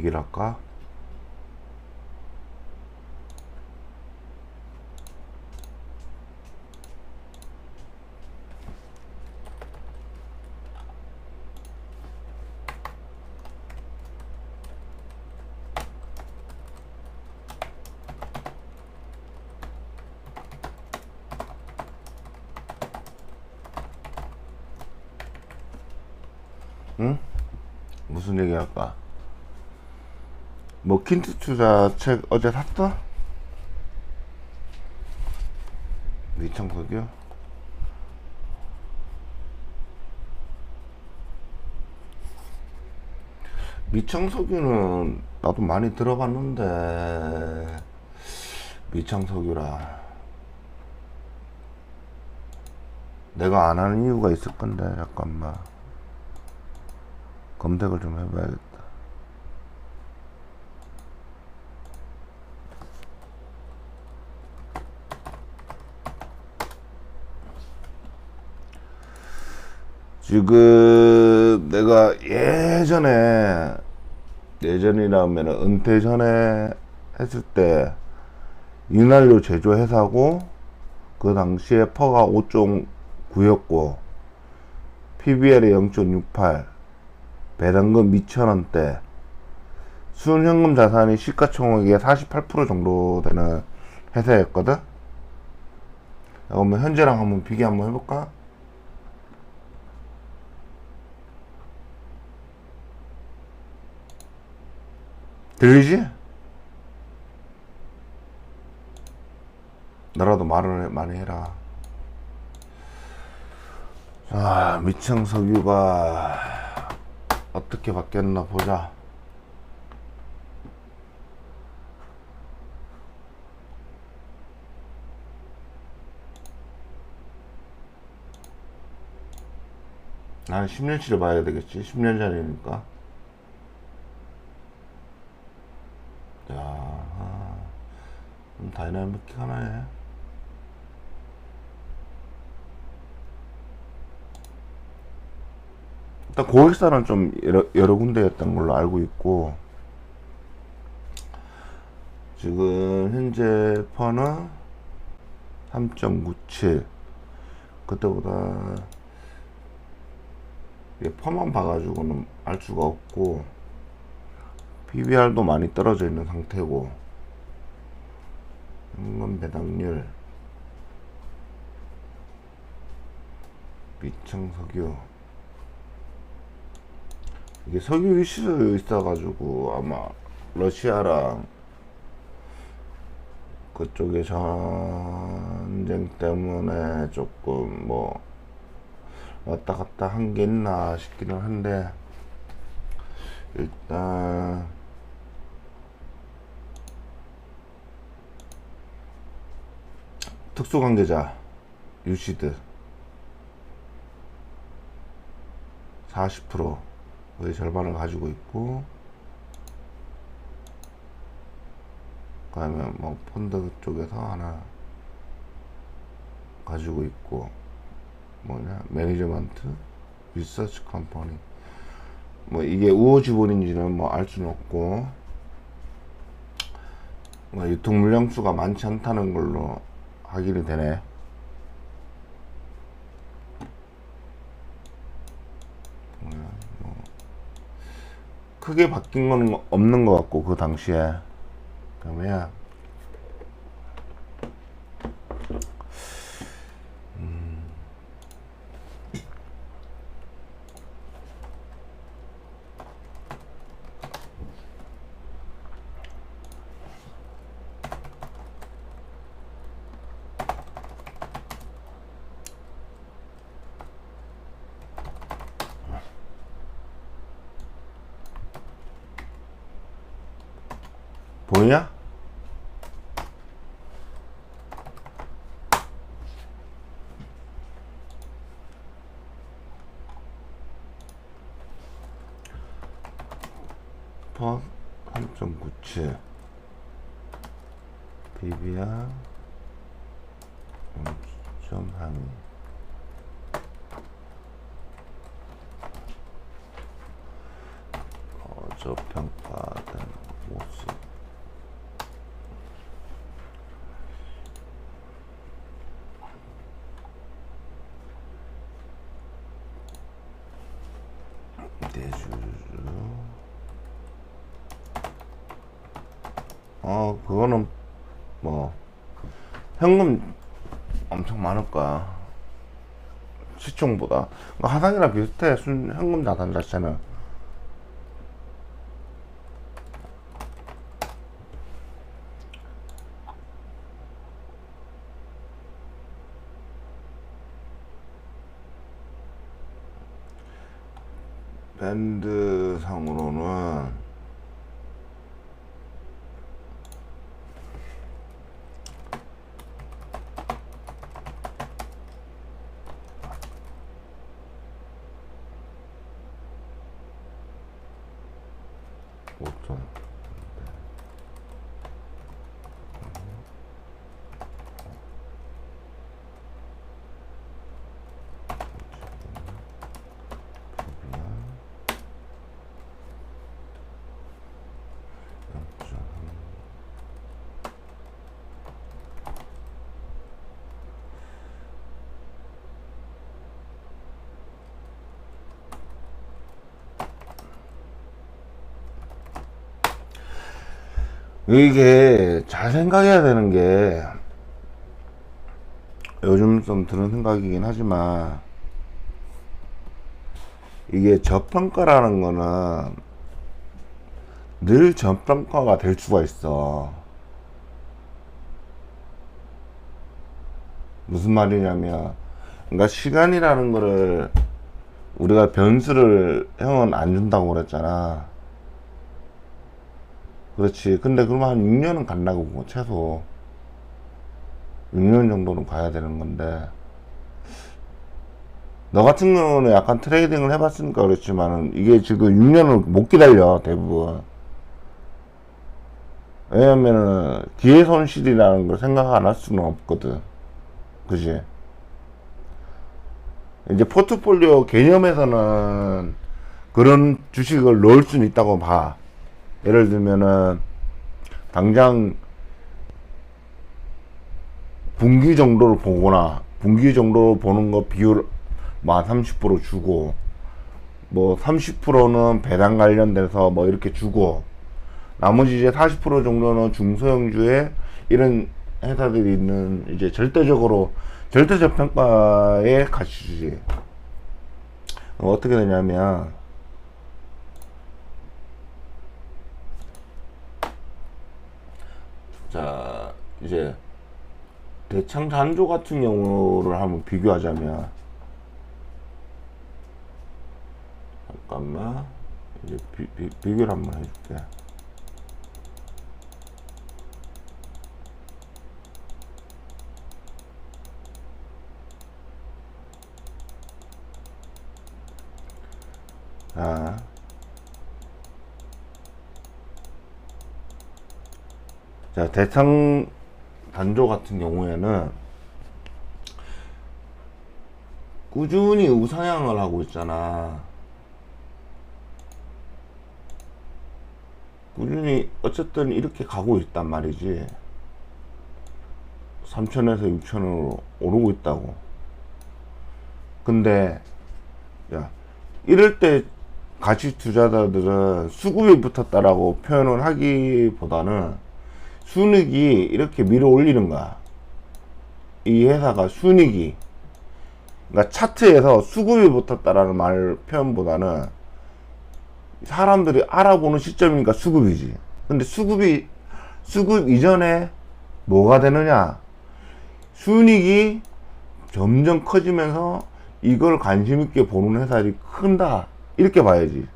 얘기를 할까? 응? 무슨 얘기 할까? 뭐 킨트 투자 책 어제 샀어? 미창석이요? 미창석유는 나도 많이 들어봤는데 미창석유라 내가 안 하는 이유가 있을 건데 잠깐만 검색을 좀 해봐야겠다. 지금 내가 예전이라면 은퇴 전에 했을 때 윤활유 제조 회사고 그 당시에 퍼가 5.9였고 PBR이 0.68 배당금 2,000원대 순현금 자산이 시가총액의 48% 정도 되는 회사였거든. 그러면 현재랑 한번 비교 한번 해볼까? 들리지? 너라도 말을 많이 해라. 자, 미창석유가 어떻게 바뀌었나 보자. 나는 10년치를 봐야 되겠지. 10년 전이니까. 야, 다이나믹 하나네. 일단 고객사는 좀 여러 군데였던 걸로 알고 있고 지금 현재 퍼는 3.97 그때보다 퍼만 봐가지고는 알 수가 없고 PBR도 많이 떨어져 있는 상태고 현금 배당률 미창석유 이게 석유 이슈 있어가지고 아마 러시아랑 그쪽의 전쟁 때문에 조금 뭐 왔다 갔다 한 게 있나 싶기는 한데 일단 특수관계자 유시드 40% 거의 절반을 가지고 있고 그 다음에 뭐 펀드 쪽에서 하나 가지고 있고 뭐냐 매니저먼트 리서치 컴퍼니 뭐 이게 우호 지분인지는 뭐 알 수는 없고 뭐 유통 물량수가 많지 않다는 걸로 확인이 되네. 뭐 크게 바뀐 건 없는 것 같고 그 당시에 그러면 보이냐? 퍼 3.97 PBR 0.32 어, 저평가된 모습. 대주주. 그거는 뭐 현금 엄청 많을 거야. 시총보다. 그러니까 하상이랑 비슷해. 현금 자산 자체는. 밴드 상으로는 보통 이게 잘 생각해야 되는 게 요즘 좀 드는 생각이긴 하지만 이게 저평가라는 거는 늘 저평가가 될 수가 있어. 무슨 말이냐면 그러니까 시간이라는 거를 우리가 변수를 형은 안 준다고 그랬잖아. 그렇지. 근데 그러면 한 6년은 간다고, 최소 6년 정도는 가야 되는 건데, 너 같은 경우는 약간 트레이딩을 해봤으니까 그렇지만은 이게 지금 6년을 못 기다려, 대부분. 왜냐면은 기회 손실이라는 걸 생각 안 할 수는 없거든. 그지? 이제 포트폴리오 개념에서는 그런 주식을 넣을 수는 있다고 봐. 예를 들면은 당장 분기 정도를 보거나, 분기 정도 보는 거 비율 뭐 30% 주고, 뭐 30%는 배당 관련돼서 뭐 이렇게 주고, 나머지 이제 40% 정도는 중소형주에 이런 회사들이 있는 이제 절대적으로 절대저평가에 같이 주지. 어떻게 되냐면 자, 이제 대창 잔조 같은 경우를 한번 비교하자면, 잠깐만 이제 비교를 한번 해줄게. 자, 대창 단조 같은 경우에는 꾸준히 우상향을 하고 있잖아. 꾸준히 어쨌든 이렇게 가고 있단 말이지. 3천에서 6천으로 오르고 있다고. 근데 야, 이럴 때 가치 투자자들은 수급이 붙었다라고 표현을 하기보다는 순익이 이렇게 밀어 올리는 거야. 이 회사가 순익이, 그러니까 차트에서 수급이 붙었다라는 말 표현보다는 사람들이 알아보는 시점이니까 수급이지. 근데 수급 이전에 뭐가 되느냐? 순익이 점점 커지면서 이걸 관심 있게 보는 회사들이 큰다, 이렇게 봐야지.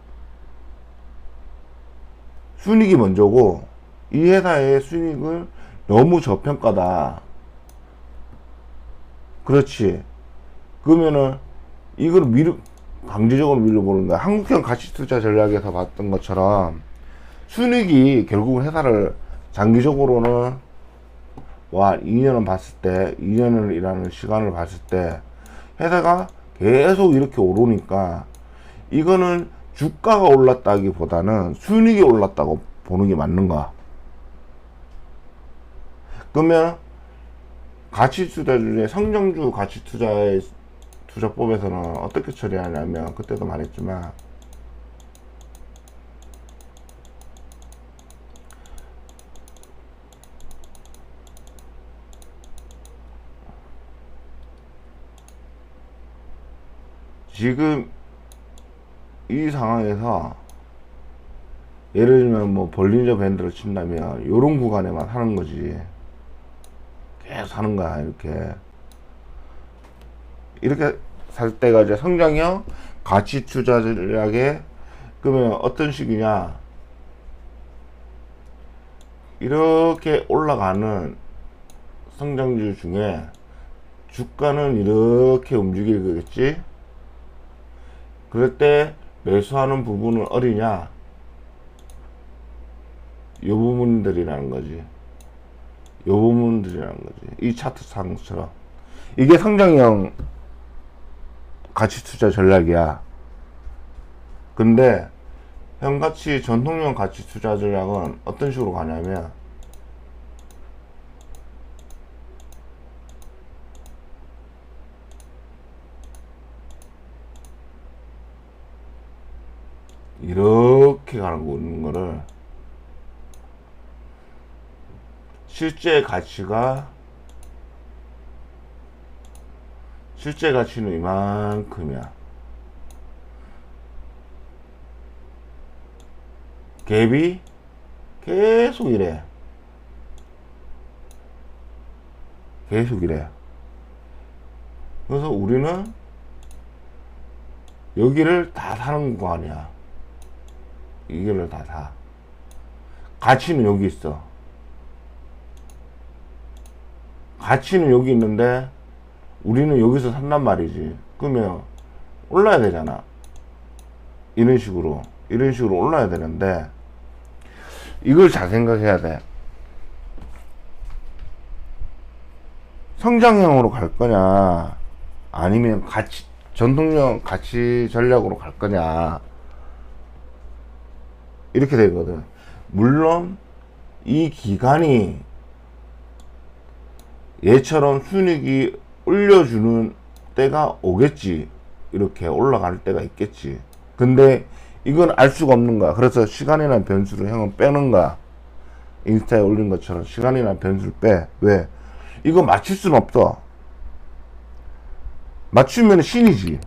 순익이 먼저고 이 회사의 순익을 너무 저평가다. 그렇지. 그러면은 이걸 강제적으로 밀어보는 거야. 한국형 가치투자 전략에서 봤던 것처럼 순익이 결국은 회사를 장기적으로는 2년을 봤을 때, 2년이라는 시간을 봤을 때 회사가 계속 이렇게 오르니까 이거는 주가가 올랐다기보다는 수익이 올랐다고 보는 게 맞는가? 그러면 가치 투자 중에 성장주 가치 투자의 투자법에서는 어떻게 처리하냐면, 그때도 말했지만, 지금 이 상황에서 예를 들면 뭐 볼린저 밴드를 친다면 요런 구간에만 사는 거지, 계속 사는 거야. 이렇게 살 때가 이제 성장형 가치 투자 전략에, 그러면 어떤 식이냐, 이렇게 올라가는 성장주 중에 주가는 이렇게 움직일 거겠지. 그럴 때 매수하는 부분은 어디냐, 요 부분들이라는 거지. 요 부분들이라는 거지. 이 차트 상처럼 이게 성장형 가치 투자 전략이야. 근데 형같이 전통형 가치 투자 전략은 어떤 식으로 가냐면, 이렇게 가는 거를 실제 가치는 이만큼이야. 갭이 계속 이래. 그래서 우리는 여기를 다 사는 거 아니야. 이거를 다 사. 가치는 여기 있어. 가치는 여기 있는데 우리는 여기서 산단 말이지. 그러면 올라야 되잖아. 이런 식으로 올라야 되는데, 이걸 잘 생각해야 돼. 성장형으로 갈 거냐, 아니면 전통형 가치 전략으로 갈 거냐, 이렇게 되거든. 물론 이 기간이 얘처럼 순익이 올려주는 때가 오겠지. 이렇게 올라갈 때가 있겠지. 근데 이건 알 수가 없는 거야. 그래서 시간이나 변수를 형은 빼는 거야. 인스타에 올린 것처럼 시간이나 변수를 빼. 왜? 이거 맞출 수는 없어. 맞추면 신이지.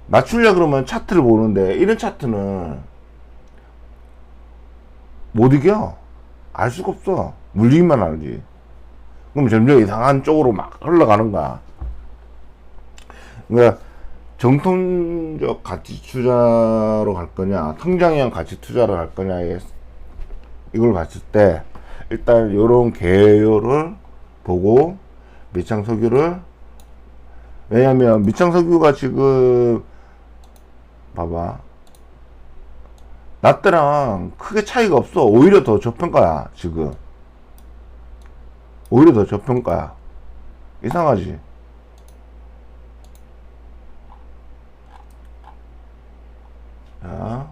맞추려 그러면 차트를 보는데, 이런 차트는 못 이겨. 알 수가 없어. 물리기만 하지. 그럼 점점 이상한 쪽으로 막 흘러가는 거야. 그러니까 정통적 가치 투자로 갈 거냐, 성장형 가치 투자로 갈 거냐, 이걸 봤을 때 일단 요런 개요를 보고 밑창석유를, 왜냐면 밑창석유가 지금 봐봐, 나 때랑 크게 차이가 없어. 오히려 더 저평가야. 지금 오히려 더 저평가야. 이상하지? 자,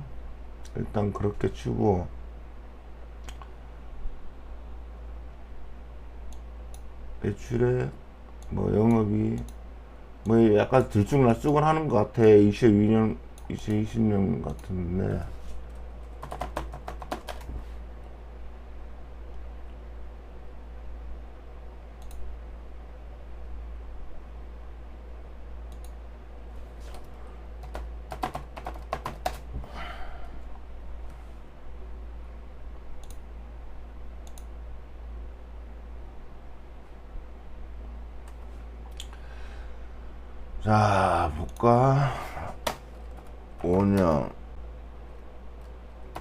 일단 그렇게 치고, 매출액, 뭐 영업이 뭐 약간 들쭉날쭉은 하는 것 같아. 2020년 같은데, 자 볼까. 5년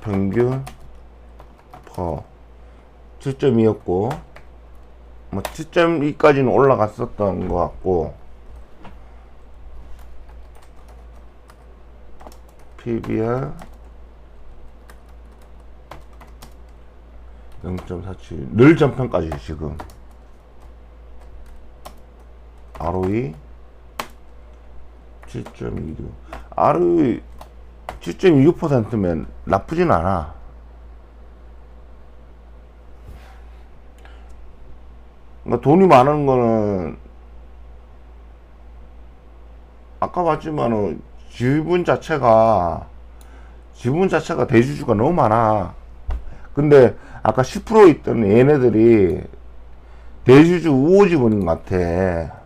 평균 퍼 7.2였고, 뭐 7.2까지는 올라갔었던 것 같고, PBR 0.47, 늘 전평까지 지금. ROE 7.26. ROE 7.26%면 나쁘진 않아. 그러니까 돈이 많은 거는 아까 봤지만은 지분 자체가 대주주가 너무 많아. 근데 아까 10% 있던 얘네들이 대주주 우호 지분인 것 같아.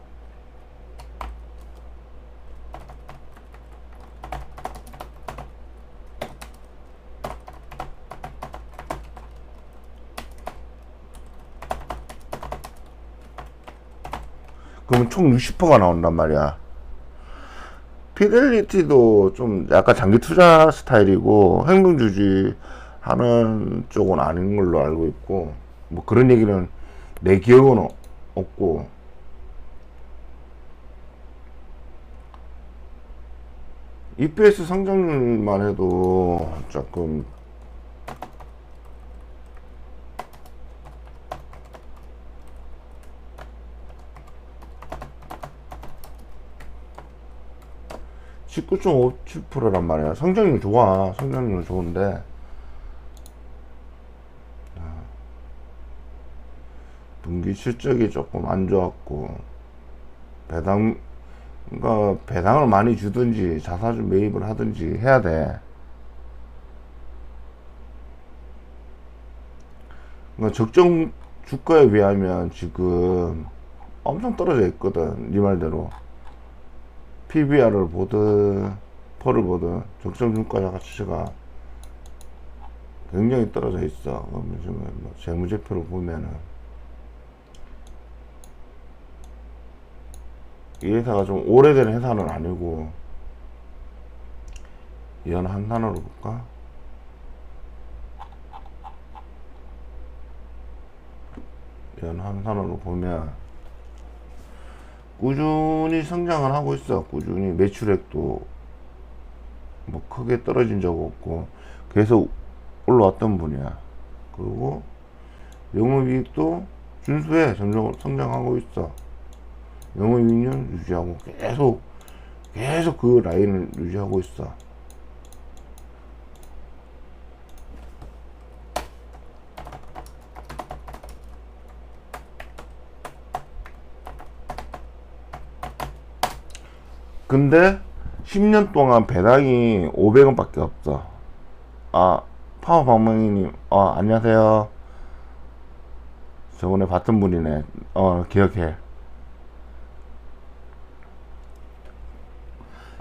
그러면 총 60%가 나온단 말이야. 피델리티도 좀 약간 장기 투자 스타일이고 행동주지 하는 쪽은 아닌 걸로 알고 있고, 뭐 그런 얘기는 내 기억은 없고. EPS 성장률만 해도 조금 (19.57%란) 말이야. 성장률 좋아. 성장률 좋은데 분기 실적이 조금 안 좋았고, 그러니까 배당을 많이 주든지 자사주 매입을 하든지 해야 돼. 그러니까 적정 주가에 비하면 지금 엄청 떨어져 있거든. 네 말대로 PBR을 보든 펄을 보든 적정 주가 가치가 굉장히 떨어져 있어. 그러면 지금 뭐 재무제표를 보면은 이 회사가 좀 오래된 회사는 아니고, 연 한산으로 볼까? 연 한산으로 보면 꾸준히 성장을 하고 있어. 꾸준히 매출액도 뭐 크게 떨어진 적 없고 계속 올라왔던 분이야. 그리고 영업이익도 준수해. 점점 성장하고 있어. 영업이익률 유지하고 계속 그 라인을 유지하고 있어. 근데 10년 동안 배당이 500원 밖에 없어. 아, 파워방망이님, 안녕하세요. 저번에 봤던 분이네. 기억해.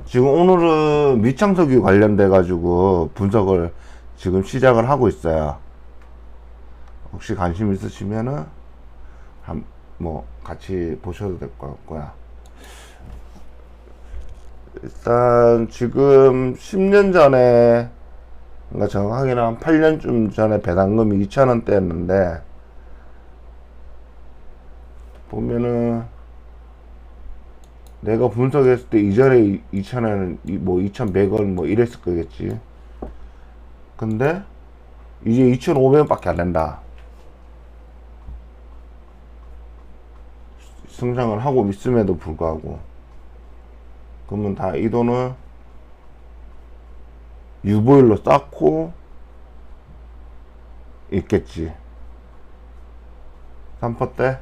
지금 오늘은 밑창석유 관련돼 가지고 분석을 지금 시작을 하고 있어요. 혹시 관심 있으시면은 뭐 같이 보셔도 될 것 같고요. 일단 지금 10년 전에, 그러니까 정확하게는 한 8년쯤 전에 배당금이 2,000원대였는데 보면은 내가 분석했을 때 이전에 2,000원, 뭐 2,100원 뭐 이랬을 거겠지. 근데 이제 2,500원 밖에 안 된다. 성장을 하고 있음에도 불구하고. 그러면 다 이 돈을 유보율로 쌓고 있겠지. 3%대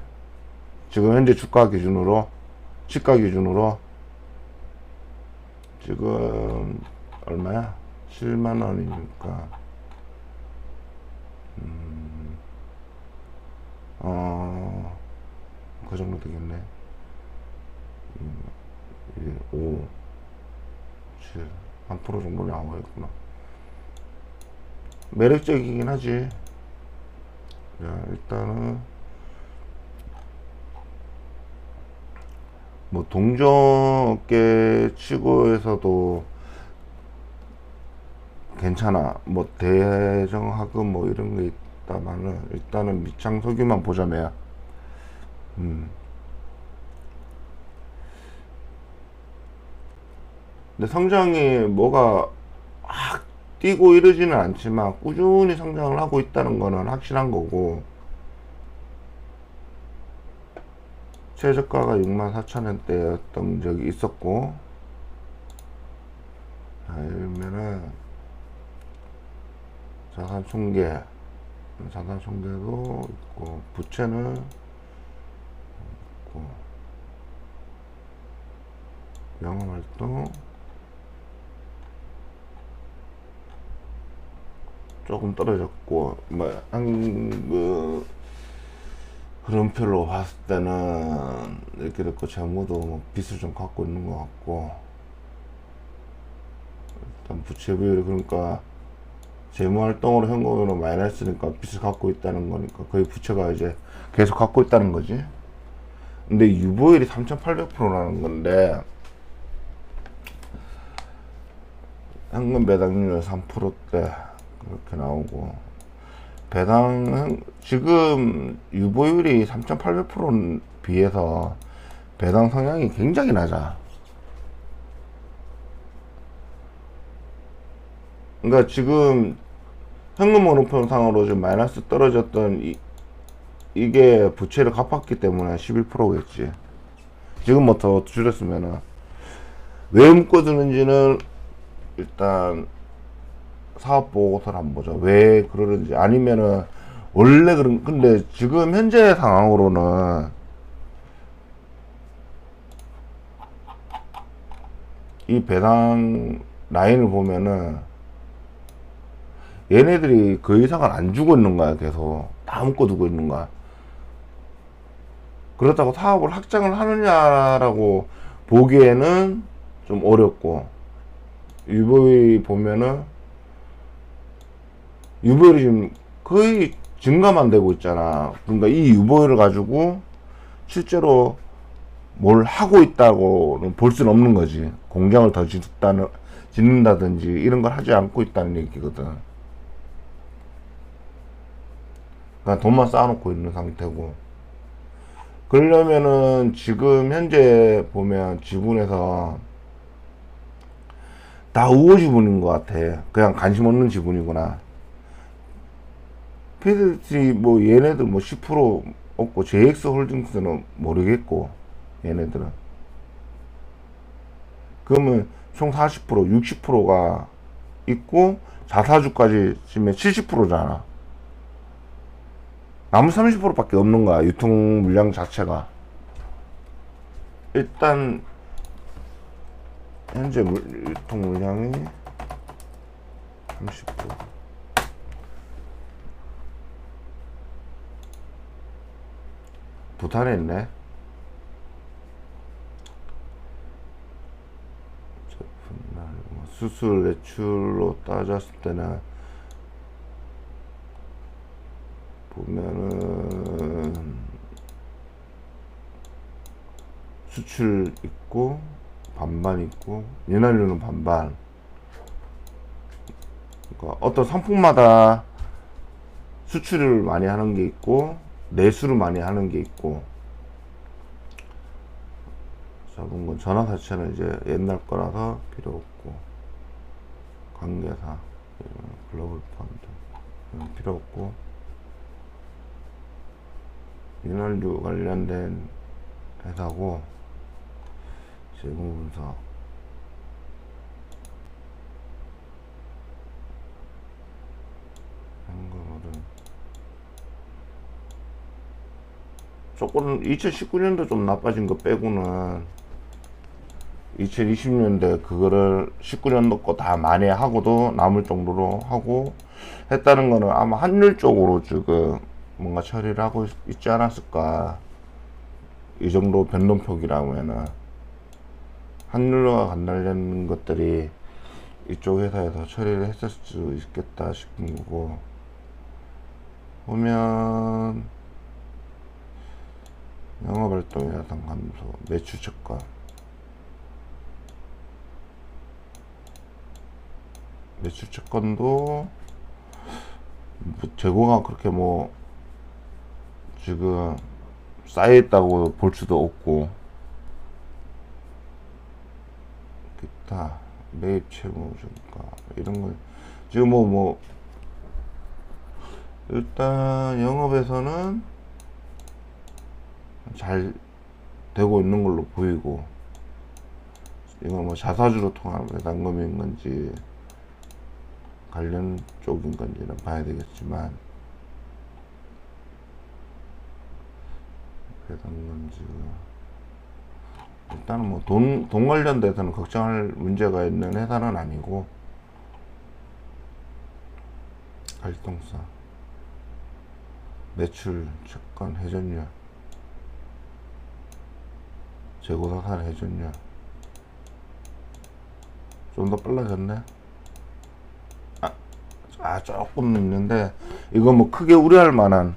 지금 현재 주가 기준으로, 시가 기준으로 지금 얼마야? 7만원이니까 그 정도 되겠네. 5, 7, 한 프로 정도 나와있구나. 매력적이긴 하지. 자, 일단은 뭐 동종업계 치고에서도 괜찮아. 뭐 대정학은 뭐 이런 게 있다마는 일단은 밑창석유만 보자면 근데 성장이 뭐가 확 뛰고 이러지는 않지만 꾸준히 성장을 하고 있다는 거는 확실한 거고, 최저가가 64,000원대였던 적이 있었고, 자, 이러면은 자산 총계도 있고, 부채는 있고, 영업활동 조금 떨어졌고, 흐름표로 봤을 때는 이렇게 됐고, 재무도 뭐 빚을 좀 갖고 있는 것 같고, 일단 부채 비율이, 그러니까 재무활동으로 현금으로 마이너스니까 빚을 갖고 있다는 거니까 거의 부채가 이제 계속 갖고 있다는 거지. 근데 유보율이 3,800%라는 건데, 현금 배당률 3%대 그렇게 나오고, 지금 유보율이 3,800%에 비해서 배당 성향이 굉장히 낮아. 그러니까 지금 현금 흐름표상으로 좀 마이너스 떨어졌던 이게 부채를 갚았기 때문에 11%겠지. 지금 뭐 더 줄였으면은. 왜 묶어두는지는 일단 사업 보고서를 한번 보자. 왜 그러는지. 아니면은 원래 근데 지금 현재 상황으로는 이 배당 라인을 보면은 얘네들이 그 이상을 안 주고 있는 거야. 계속 다 묶어두고 있는 거야. 그렇다고 사업을 확장을 하느냐라고 보기에는 좀 어렵고, 유보율 보면은 유보율이 지금 거의 증가만 되고 있잖아. 그러니까 이 유보율을 가지고 실제로 뭘 하고 있다고는 볼 수는 없는 거지. 공장을 더 짓는다든지 이런 걸 하지 않고 있다는 얘기거든. 그러니까 돈만 쌓아놓고 있는 상태고. 그러려면은 지금 현재 보면 지분에서 다 우호 지분인 것 같아. 그냥 관심 없는 지분이구나. PDT 뭐 얘네들 뭐 10% 없고, JX 홀딩스는 모르겠고, 얘네들은. 그러면 총 40%, 60%가 있고, 자사주까지 치면 70%잖아. 나머지 30%밖에 없는 거야, 유통 물량 자체가. 일단 현재 유통 물량이 30%. 부탄에 있네. 수출 매출로 따졌을 때는 보면은 수출 있고 반반 있고, 연한류는 반반. 그러니까 어떤 상품마다 수출을 많이 하는 게 있고 내수를 많이 하는 게 있고. 잡은 건 전화 자체는 이제 옛날 거라서 필요 없고, 관계사, 글로벌 펀드 필요 없고, 윤활유 관련된 회사고, 재무 분석, 현금으로 조금 2019년도 좀 나빠진 거 빼고는 2020년대 그거를 19년도 거 다 만회하고도 남을 정도로 하고 했다는 거는 아마 환율 쪽으로 지금 뭔가 처리를 하고 있지 않았을까. 이 정도 변동폭이라면은 환율과 관련된 것들이 이쪽 회사에서 처리를 했을 수 있겠다 싶은 거고. 보면 영업활동 야상 감소, 매출 채권, 매출 채권도 재고가 그렇게 뭐 지금 쌓여있다고 볼 수도 없고, 기타 매입 채무 증가 이런 거 지금 뭐 일단 영업에서는 잘 되고 있는 걸로 보이고, 이건 뭐 자사주로 통한 배당금인 건지 관련 쪽인 건지는 봐야 되겠지만, 배당금지가 일단은 뭐 돈 관련돼서는 걱정할 문제가 있는 회사는 아니고, 활동사, 매출, 채권, 회전율, 재고자산 회전율 좀 더 빨라졌네. 조금 있는데, 이거 뭐 크게 우려할 만한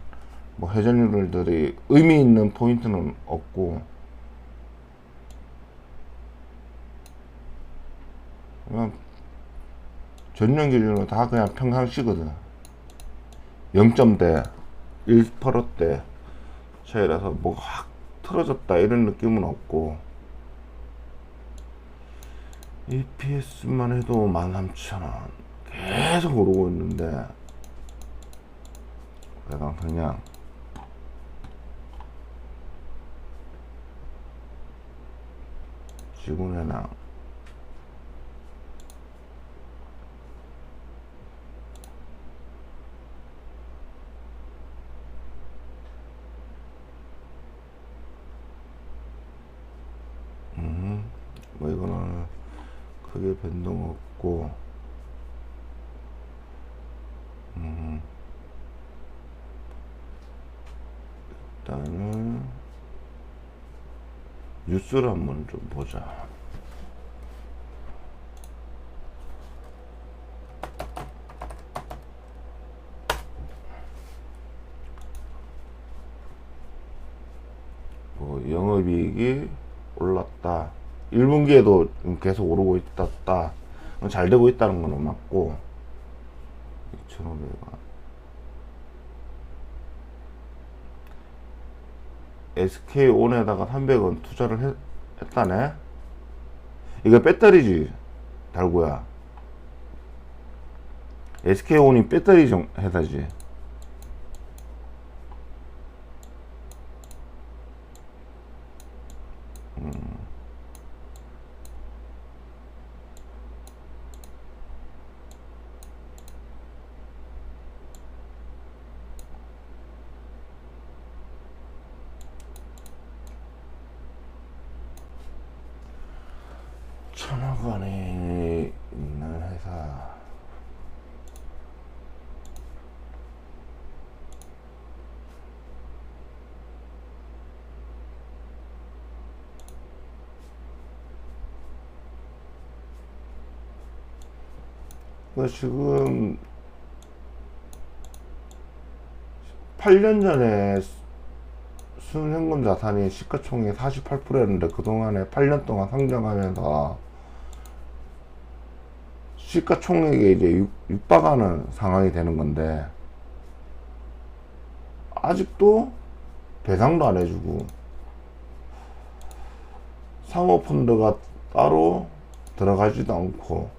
뭐 회전율들이 의미 있는 포인트는 없고, 그냥 전년 기준으로 다 그냥 평상시거든. 0점대 1%대 차이라서 뭐가 확 틀어졌다 이런 느낌은 없고, EPS만 해도 13,000원 계속 오르고 있는데, 배당 성향 지분해당 뭐 이거는 크게 변동 없고, 일단은 뉴스를 한번 좀 보자. 뭐 영업이익이 올랐다, 1분기에도 계속 오르고 있다, 잘 되고 있다는 건 맞고, 2,500원 SK온에다가 300원 투자를 했다네. 이거 배터리지 달구야. SK온이 배터리 회사지. 천억 원에 있는 회사. 지금 8년 전에 순현금 자산이 시가총액 48%였는데, 그동안에 8년 동안 상장하면서 시가총액에 이제 육박하는 상황이 되는 건데, 아직도 배상도 안 해주고, 사모펀드가 따로 들어가지도 않고,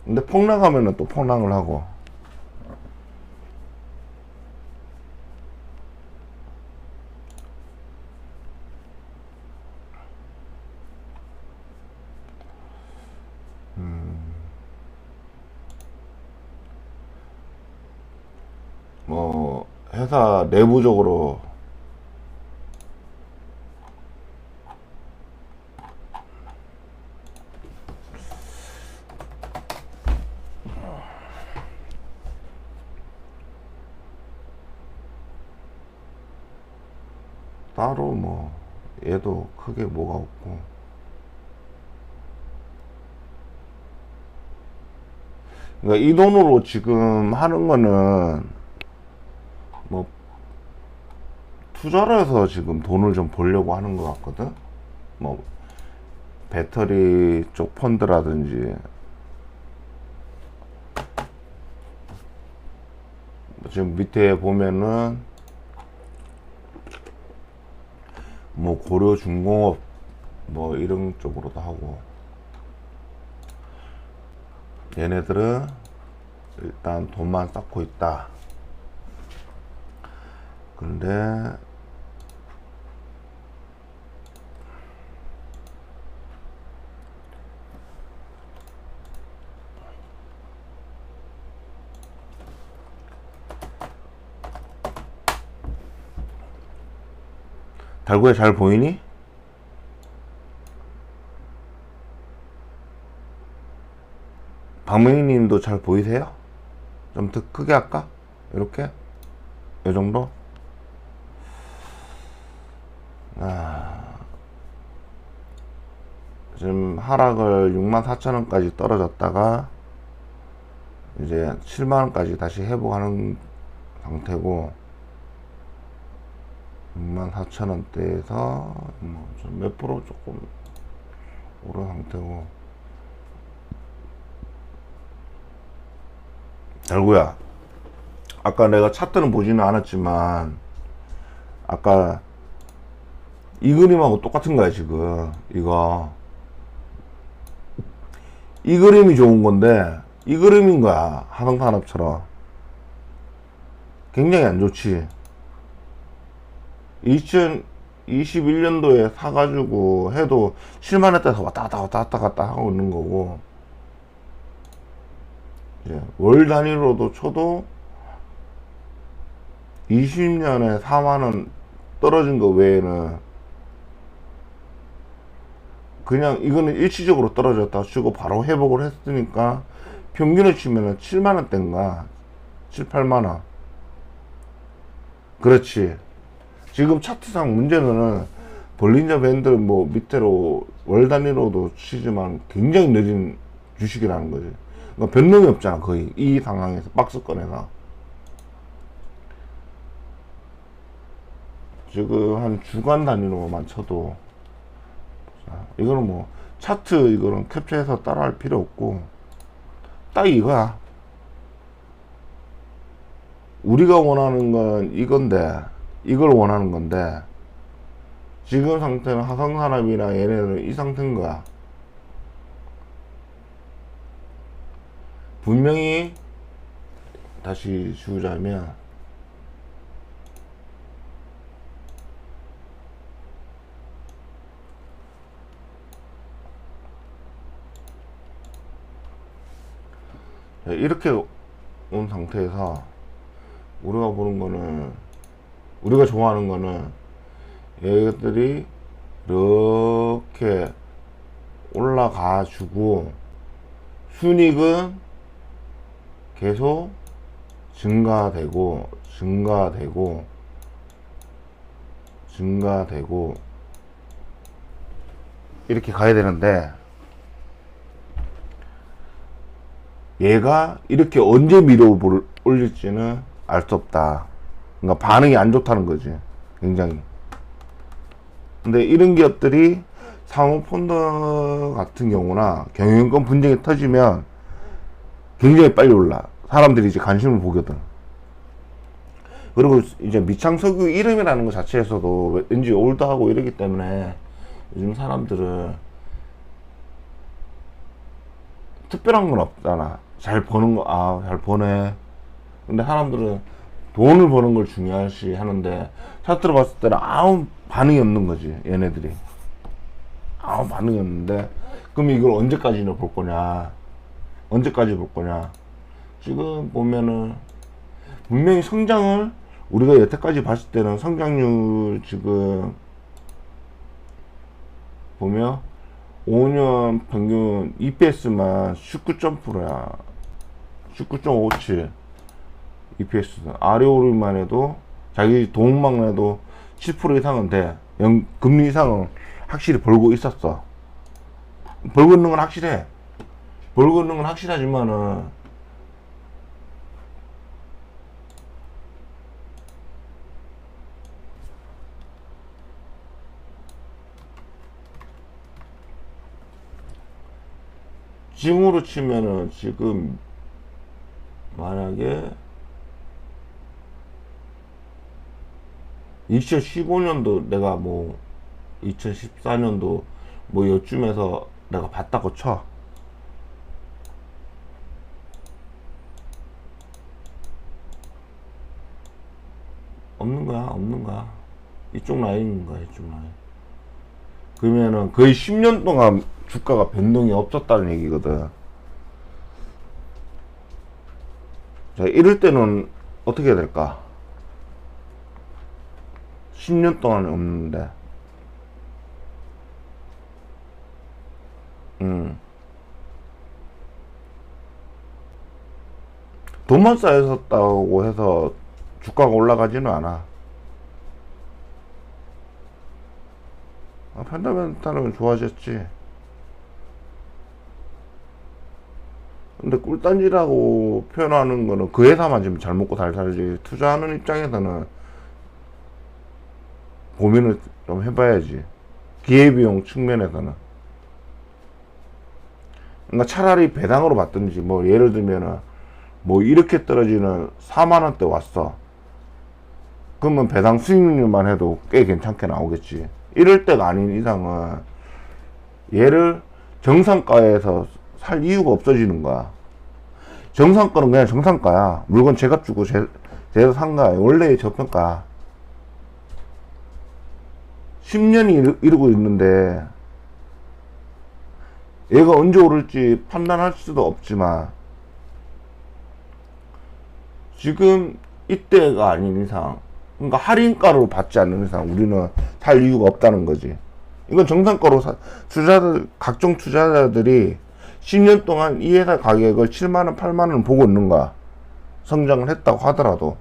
근데 폭락하면은 또 폭락을 하고. 뭐 회사 내부적으로 따로 뭐 얘도 크게 뭐가 없고, 그러니까 이 돈으로 지금 하는 거는 뭐 투자를 해서 지금 돈을 좀 벌려고 하는 것 같거든. 뭐 배터리 쪽 펀드라든지, 지금 밑에 보면은 뭐 고려중공업 뭐 이런 쪽으로도 하고. 얘네들은 일단 돈만 쌓고 있다. 근데 달구야 잘 보이니? 박명희님도 잘 보이세요? 좀 더 크게 할까? 이렇게? 이 정도? 지금 하락을 64,000원까지 떨어졌다가 이제 7만원까지 다시 회복하는 상태고, 64,000원대에서 몇 프로 조금 오른 상태고. 달구야, 아까 내가 차트는 보지는 않았지만 아까 이 그림하고 똑같은 거야. 지금 이 그림이 좋은 건데 이 그림인 거야. 하성산업처럼 굉장히 안 좋지. 2021년도에 사가지고 해도 7만원대에서 왔다 갔다 하고 있는 거고, 이제 월 단위로도 쳐도 20년에 4만원 떨어진 거 외에는 그냥 이거는 일시적으로 떨어졌다 치고 바로 회복을 했으니까 평균을 치면은 7만원대인가 7, 8만원. 그렇지. 지금 차트상 문제는 볼린저 밴드 뭐 밑으로 월 단위로도 치지만 굉장히 늦은 주식이라는 거지. 그러니까 변동이 없잖아. 거의 이 상황에서 박스권에서 지금 한 주간 단위로만 쳐도, 이거는 뭐 차트 이거는 캡처해서 따라할 필요 없고 딱 이거야. 우리가 원하는 건 이건데, 이걸 원하는 건데, 지금 상태는 하성산업이나 얘네들은 이 상태인 거야. 분명히 다시 주자면 이렇게 온 상태에서 우리가 보는 거는, 우리가 좋아하는 거는 얘들이 이렇게 올라가 주고 순익은 계속 증가되고 이렇게 가야 되는데, 얘가 이렇게 언제 밀어 올릴지는 알 수 없다. 그러니까 반응이 안 좋다는 거지, 굉장히. 근데 이런 기업들이 사모펀드 같은 경우나 경영권 분쟁이 터지면 굉장히 빨리 올라. 사람들이 이제 관심을 보거든. 그리고 이제 미창석유 이름이라는 것 자체에서도 왠지 올드하고 이러기 때문에 요즘 사람들은 특별한 건 없잖아. 잘 버는 거, 잘 버네. 근데 사람들은 돈을 버는 걸 중요시 하는데, 차트로 봤을 때는 아무 반응이 없는 거지, 얘네들이. 아무 반응이 없는데, 그럼 이걸 언제까지나 볼 거냐? 언제까지 볼 거냐? 지금 보면은, 분명히 성장을, 우리가 여태까지 봤을 때는 성장률 지금, 보면, 5년 평균 EPS만 19.%야. 19.57. EPS. 아래오르기만 해도, 자기 돈만 해도 7% 이상은 돼. 금리 이상은 확실히 벌고 있었어. 벌고 있는 건 확실해. 벌고 있는 건 확실하지만은, 지금으로 치면은 지금 만약에 2015년도 내가 뭐 2014년도 뭐 요쯤에서 내가 봤다고 쳐. 없는 거야, 없는 거야. 이쪽 라인인 거야, 이쪽 라인. 그러면은 거의 10년 동안 주가가 변동이 없었다는 얘기거든. 자, 이럴 때는 어떻게 해야 될까? 10년 동안 없는데. 돈만 쌓였었다고 해서 주가가 올라가지는 않아. 펀더멘탈은 좋아졌지. 근데 꿀단지라고 표현하는 거는 그 회사만 지금 잘 먹고 잘 살지, 투자하는 입장에서는 고민을 좀 해봐야지. 기회비용 측면에서는. 그러니까 차라리 배당으로 받든지, 뭐 예를 들면은 뭐 이렇게 떨어지는 4만원대 왔어. 그러면 배당 수익률만 해도 꽤 괜찮게 나오겠지. 이럴 때가 아닌 이상은 얘를 정상가에서 살 이유가 없어지는 거야. 정상가는 그냥 정상가야. 물건 제값 주고 제가 산 거야. 원래의 저평가. 10년이 이러고 있는데 얘가 언제 오를지 판단할 수도 없지만 지금 이때가 아닌 이상, 그러니까 할인가로 받지 않는 이상 우리는 살 이유가 없다는 거지. 이건 정상가로 투자들, 각종 투자자들이 10년 동안 이 회사 가격을 7만원, 8만원 보고 있는 거야. 성장을 했다고 하더라도.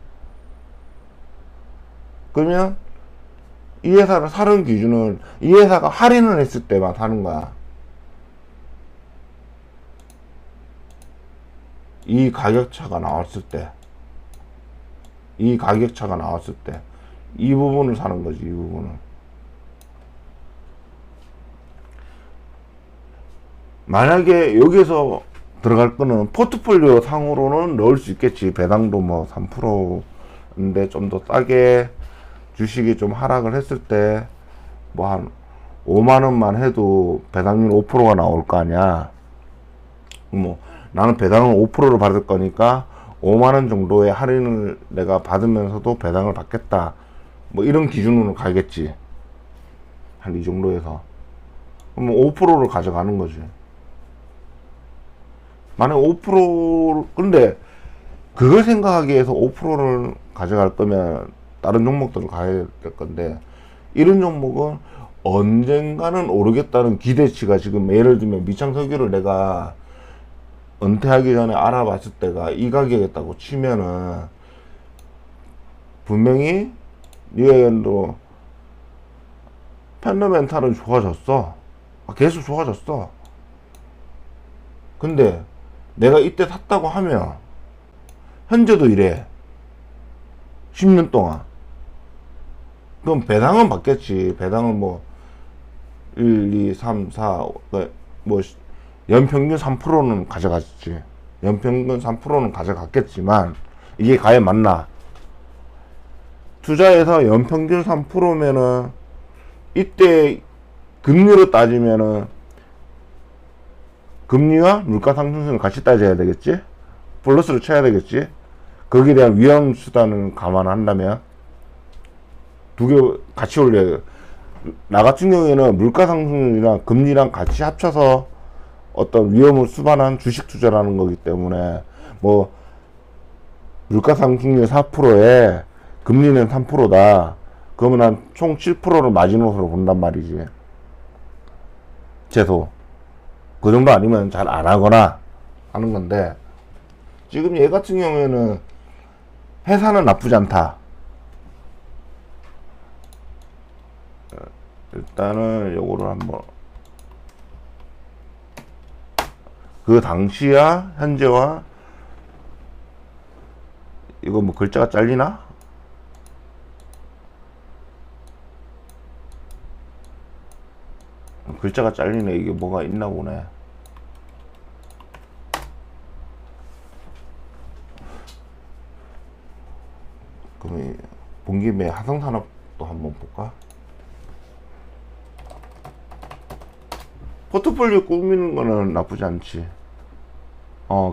그러면 이 회사를 사는 기준은 이 회사가 할인을 했을 때만 사는 거야. 이 가격차가 나왔을 때, 이 가격차가 나왔을 때, 이 부분을 사는 거지, 이 부분을. 만약에 여기서 들어갈 거는 포트폴리오 상으로는 넣을 수 있겠지. 배당도 뭐 3%인데 좀 더 싸게 주식이 좀 하락을 했을 때 뭐 한 5만원만 해도 배당률 5%가 나올 거 아니야. 뭐 나는 배당을 5%를 받을 거니까 5만원 정도의 할인을 내가 받으면서도 배당을 받겠다. 뭐 이런 기준으로 가겠지. 한 이 정도에서. 그럼 5%를 가져가는 거지. 만약 5% 근데 그걸 생각하기 위해서 5%를 가져갈 거면 다른 종목들을 가야 될 건데, 이런 종목은 언젠가는 오르겠다는 기대치가, 지금 예를 들면 미창석유를 내가 은퇴하기 전에 알아봤을 때가 이 가격이었다고 치면은 분명히 리에엔도 펀더멘탈은 좋아졌어. 계속 좋아졌어. 근데 내가 이때 샀다고 하면 현재도 이래. 10년 동안. 그럼 배당은 받겠지. 배당은 뭐 1, 2, 3, 4 뭐 연평균 3%는 가져갔지. 연평균 3%는 가져갔겠지만 이게 과연 맞나? 투자해서 연평균 3%면은 이때 금리로 따지면은 금리와 물가 상승률을 같이 따져야 되겠지? 플러스로 쳐야 되겠지? 거기에 대한 위험 수단을 감안한다면 두 개 같이 올려야 돼. 나 같은 경우에는 물가 상승률이랑 금리랑 같이 합쳐서 어떤 위험을 수반한 주식 투자라는 거기 때문에, 뭐 물가 상승률 4%에 금리는 3%다. 그러면 한 총 7%를 마지노선으로 본단 말이지. 최소. 그 정도 아니면 잘 안 하거나 하는 건데, 지금 얘 같은 경우에는 회사는 나쁘지 않다. 일단은 요거를 한번, 그 당시와 현재와, 이거 뭐 글자가 잘리나? 글자가 잘리네. 이게 뭐가 있나 보네. 그럼 본 김에 하성산업도 한번 볼까? 포트폴리오 꾸미는 거는 나쁘지 않지.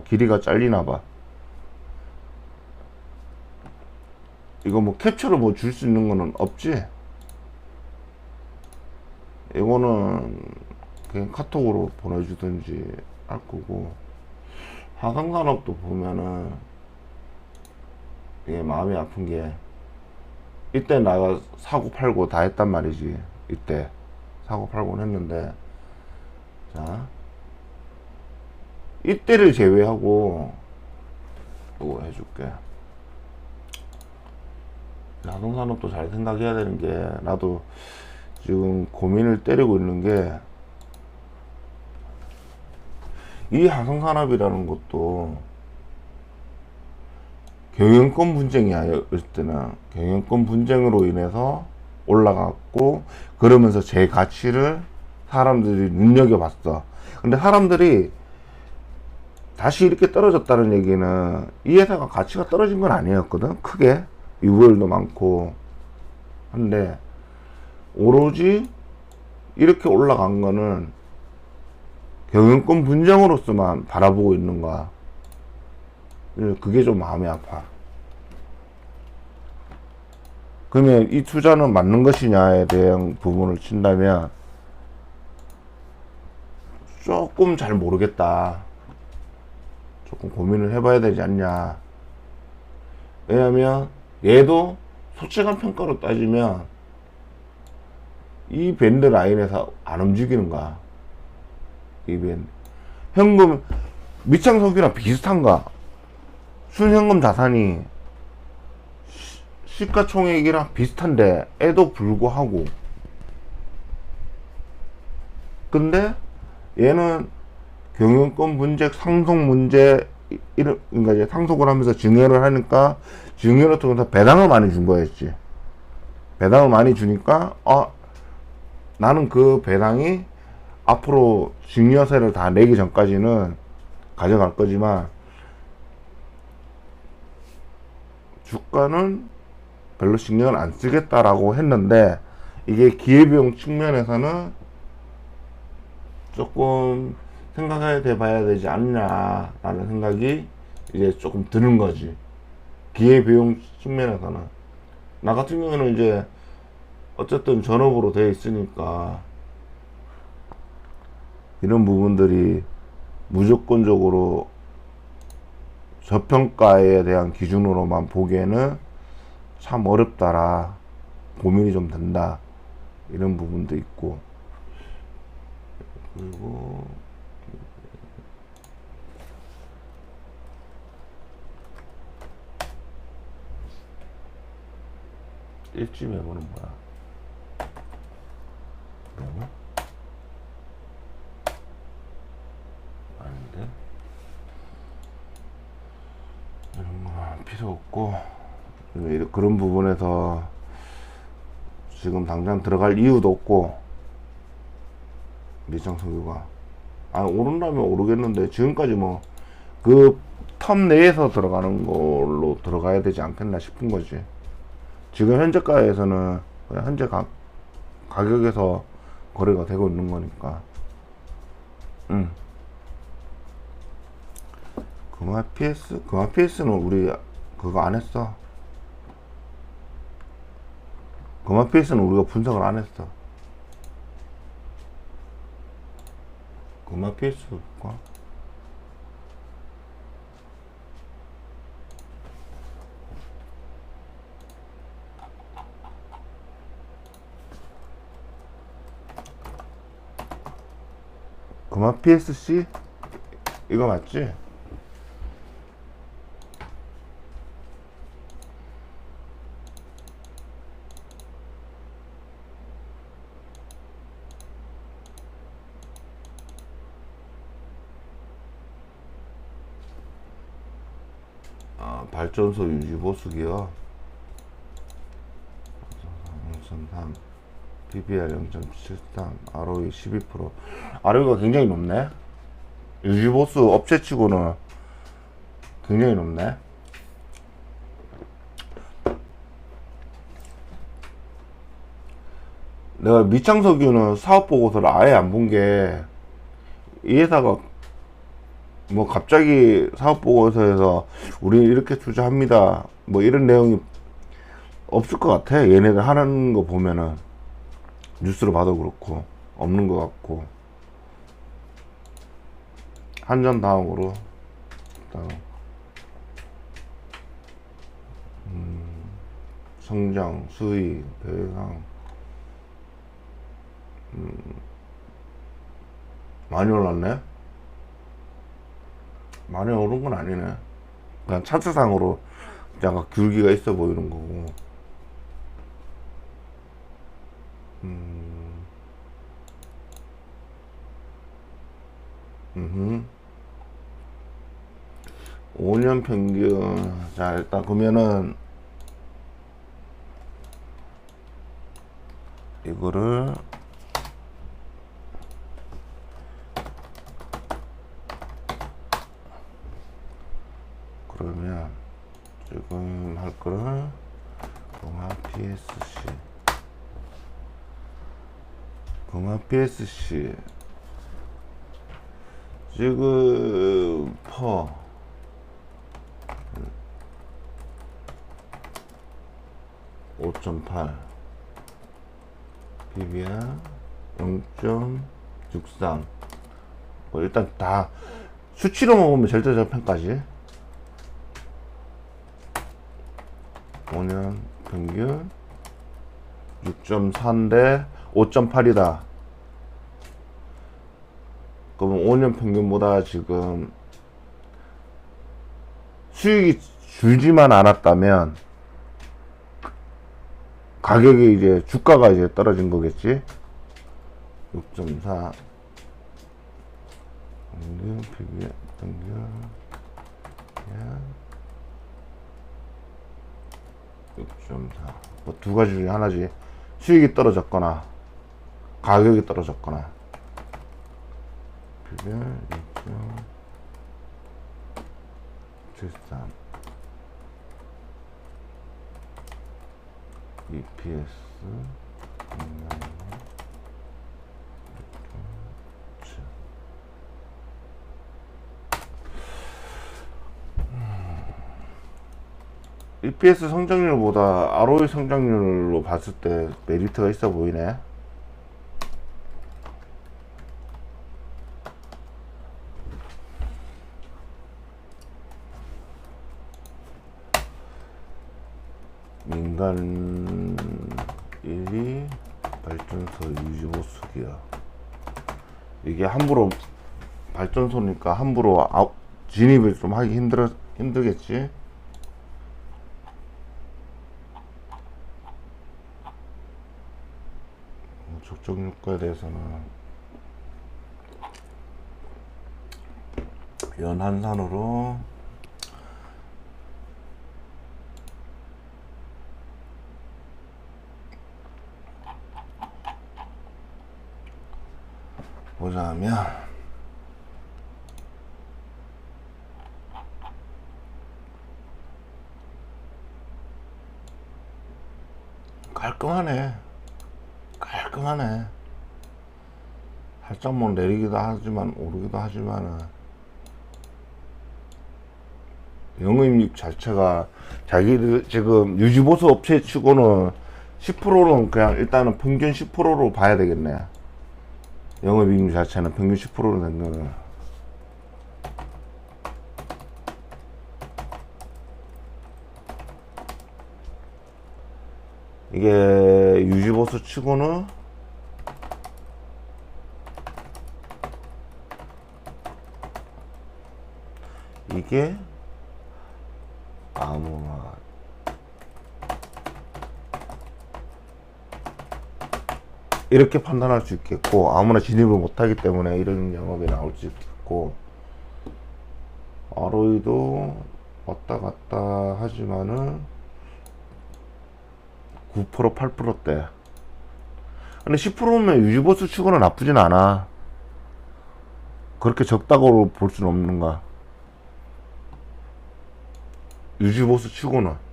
길이가 잘리나 봐. 이거 뭐 캡처를 뭐 줄 수 있는 거는 없지. 이거는 그냥 카톡으로 보내주든지 할 거고. 화강산업도 보면은 이게 마음이 아픈 게, 이때 내가 사고 팔고 다 했단 말이지. 이때 사고 팔고는 했는데, 자, 이때를 제외하고 이거 해줄게. 화성산업도 잘 생각해야 되는 게, 나도 지금 고민을 때리고 있는 게, 이 화성산업이라는 것도 경영권 분쟁이야. 이럴 때는 경영권 분쟁으로 인해서 올라갔고, 그러면서 제 가치를 사람들이 눈여겨봤어. 근데 사람들이 다시 이렇게 떨어졌다는 얘기는 이 회사가 가치가 떨어진 건 아니었거든. 크게 유보율도 많고 한데, 오로지 이렇게 올라간 거는 경영권 분쟁으로서만 바라보고 있는 거야. 그게 좀 마음이 아파. 그러면 이 투자는 맞는 것이냐에 대한 부분을 친다면 조금 잘 모르겠다. 조금 고민을 해봐야 되지 않냐. 왜냐면 얘도 솔직한 평가로 따지면 이 밴드 라인에서 안 움직이는 거야. 이 밴드 현금 밑창석이랑 비슷한가. 순현금 자산이 시가총액이랑 비슷한데 에도 불구하고, 근데 얘는 경영권 문제, 상속 문제, 그러니까 이제 상속을 하면서 증여를 하니까 증여를 통해서 배당을 많이 준 거였지. 배당을 많이 주니까 나는 그 배당이 앞으로 증여세를 다 내기 전까지는 가져갈 거지만 주가는 별로 신경을 안 쓰겠다라고 했는데, 이게 기회비용 측면에서는 조금 생각해야 돼봐야 되지 않냐라는 생각이 이제 조금 드는 거지. 기회비용 측면에서는. 나 같은 경우는 이제 어쨌든 전업으로 되어 있으니까 이런 부분들이 무조건적으로 저평가에 대한 기준으로만 보기에는 참 어렵다라, 고민이 좀 된다, 이런 부분도 있고. 그리고 일지 매물은 뭐야? 매물? 아닌데? 이런 거 필요 없고, 그런 부분에서 지금 당장 들어갈 이유도 없고. 미장석유가 오른다면 오르겠는데, 지금까지 뭐 그 텀 내에서 들어가는 걸로 들어가야 되지 않겠나 싶은 거지. 지금 현재가에서는 그냥 현재 가격에서 거래가 되고 있는 거니까. 금화 PS는 우리 그거 안 했어. 금화 PS는 우리가 분석을 안 했어. 금화 PS 볼까? 금화 PSC? 이거 맞지? 발전소 유지보수기요. 0.3, PBR 0.73, ROE 12%. ROE가 굉장히 높네. 유지보수 업체치고는 굉장히 높네. 내가 미창석유는 사업보고서를 아예 안 본 게, 이 회사가 뭐 갑자기 사업보고서에서 우리 이렇게 투자합니다 뭐 이런 내용이 없을 것 같아. 얘네들 하는 거 보면은 뉴스로 봐도 그렇고 없는 것 같고. 한전 다음으로 다음 성장 수익 배당 많이 올랐네. 많이 오른 건 아니네. 그냥 차트상으로 약간 귤기가 있어 보이는 거고. 음. 5년 평균. 자, 일단 그러면은 이거를 그러면 지금 할 거를 공화 PSC 지금 퍼 5.8 PBR 0.63 뭐 일단 다 수치로 먹으면 절대적 평가지. 5년 평균 6.4인데 5.8이다. 그러면 5년 평균보다 지금 수익이 줄지만 않았다면 가격이 이제 주가가 이제 떨어진 거겠지. 6.4 평균 PBR 평균 6.4 뭐 두 가지 중에 하나지. 수익이 떨어졌거나 가격이 떨어졌거나. PBR 6.73 EPS EPS 성장률보다 ROE 성장률로 봤을 때 메리트가 있어 보이네. 민간 1위 발전소 유지보 수기야. 이게 함부로 발전소니까 함부로 진입을 좀 하기 힘들겠지. 적정 유가에 대해서는 연한산으로 보자면 깔끔하네. 살짝 뭐 내리기도 하지만 오르기도 하지만은 영업이익 자체가 자기들 지금 유지보수 업체 치고는 10%는 그냥 일단은 평균 10%로 봐야 되겠네. 영업이익 자체는 평균 10%로 된 거는. 이게 유지보수 치고는 이게 아무나 이렇게 판단할 수 있겠고, 아무나 진입을 못하기 때문에 이런 영업이 나올 수 있겠고, ROE도 왔다 갔다 하지만은 9% 8%대. 근데 10%면 유지보수 치고는 나쁘진 않아. 그렇게 적다고 볼 수는 없는가. 유지보수 치고는.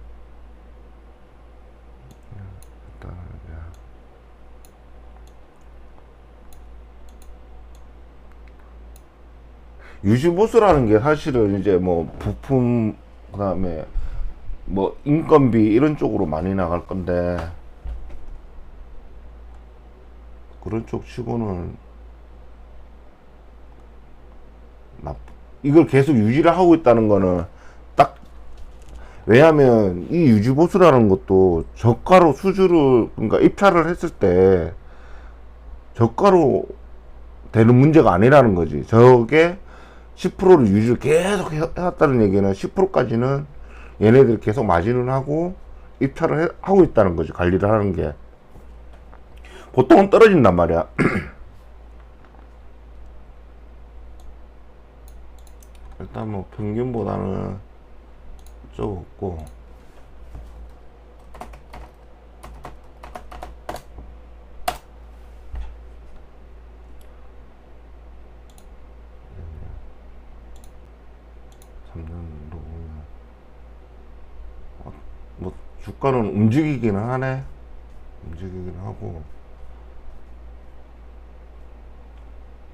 유지보수라는 게 사실은 이제 뭐 부품, 그 다음에 뭐 인건비 이런 쪽으로 많이 나갈 건데, 그런 쪽 치고는 이걸 계속 유지를 하고 있다는 거는 딱, 왜냐하면 이 유지보수라는 것도 저가로 수주를, 그러니까 입찰을 했을 때 저가로 되는 문제가 아니라는 거지. 저게 10%를 유지를 계속 해왔다는 얘기는 10%까지는 얘네들이 계속 마진을 하고 입찰을 하고 있다는 거지. 관리를 하는 게 보통은 떨어진단 말이야. 일단 뭐 평균보다는 적었고, 뭐 주가는 움직이기는 하네. 움직이긴 하고,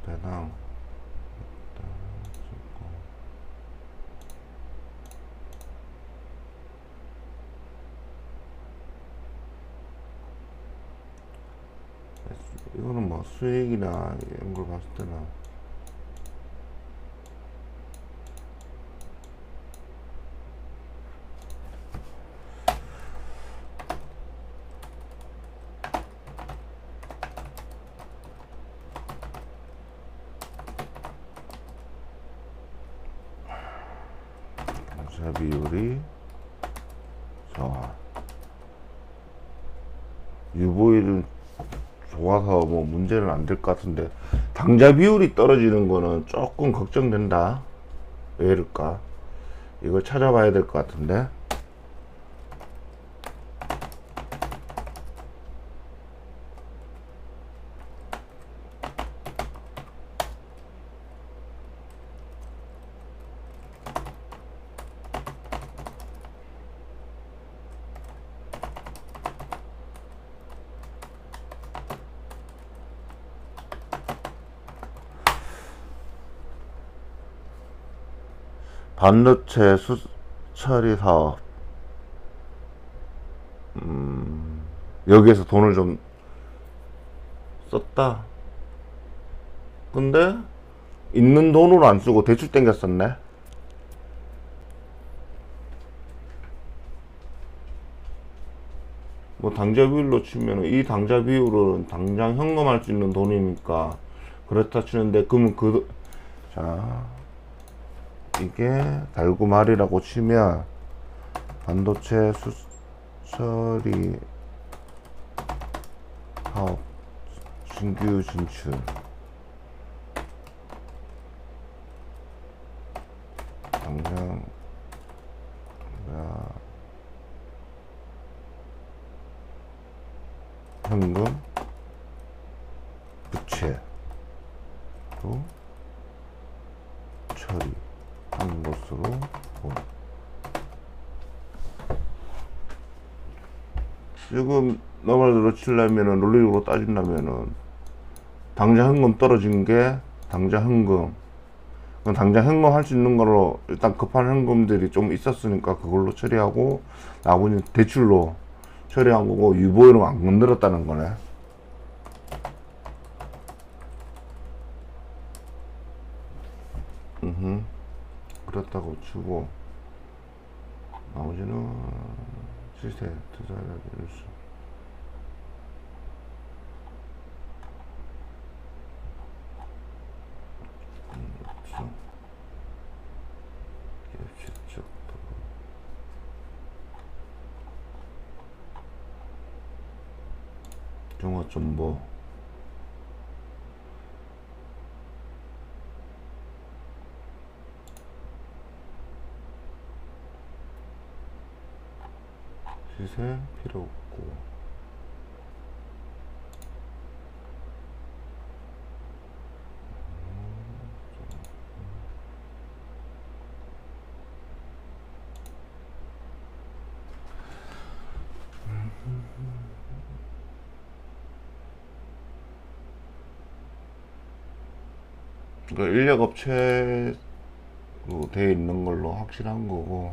배당 이거는 뭐 수익이나 이런 걸 봤을 때는 당사 비율이 좋아. 유보율은 좋아서 뭐 문제는 안 될 것 같은데, 당자 비율이 떨어지는 거는 조금 걱정된다. 왜 이럴까? 이걸 찾아봐야 될 것 같은데. 반도체 수처리 사업, 여기에서 돈을 좀 썼다. 근데 있는 돈으로 안 쓰고 대출 땡겼었네. 뭐 당자 비율로 치면은 이 당자 비율은 당장 현금할 수 있는 돈이니까 그렇다 치는데, 그러면 자, 이게 달구말이라고 치면 반도체 수처리 사업 신규 진출, 당장 현금 부채로 처리한 것으로 보여. 지금 너 말대로 치려면은 논리적으로 따진다면은 당장 현금 떨어진 게 당장 현금, 당장 현금 할 수 있는 걸로 일단 급한 현금들이 좀 있었으니까 그걸로 처리하고 나머지는 대출로 처리한 거고, 유보율은 안 건드렸다는 거네. 그렇다고 치고 나머지는 시세 투자를 일수. 종합정보, 시세 필요 없고, 그 인력업체로 돼 있는 걸로 확실한 거고.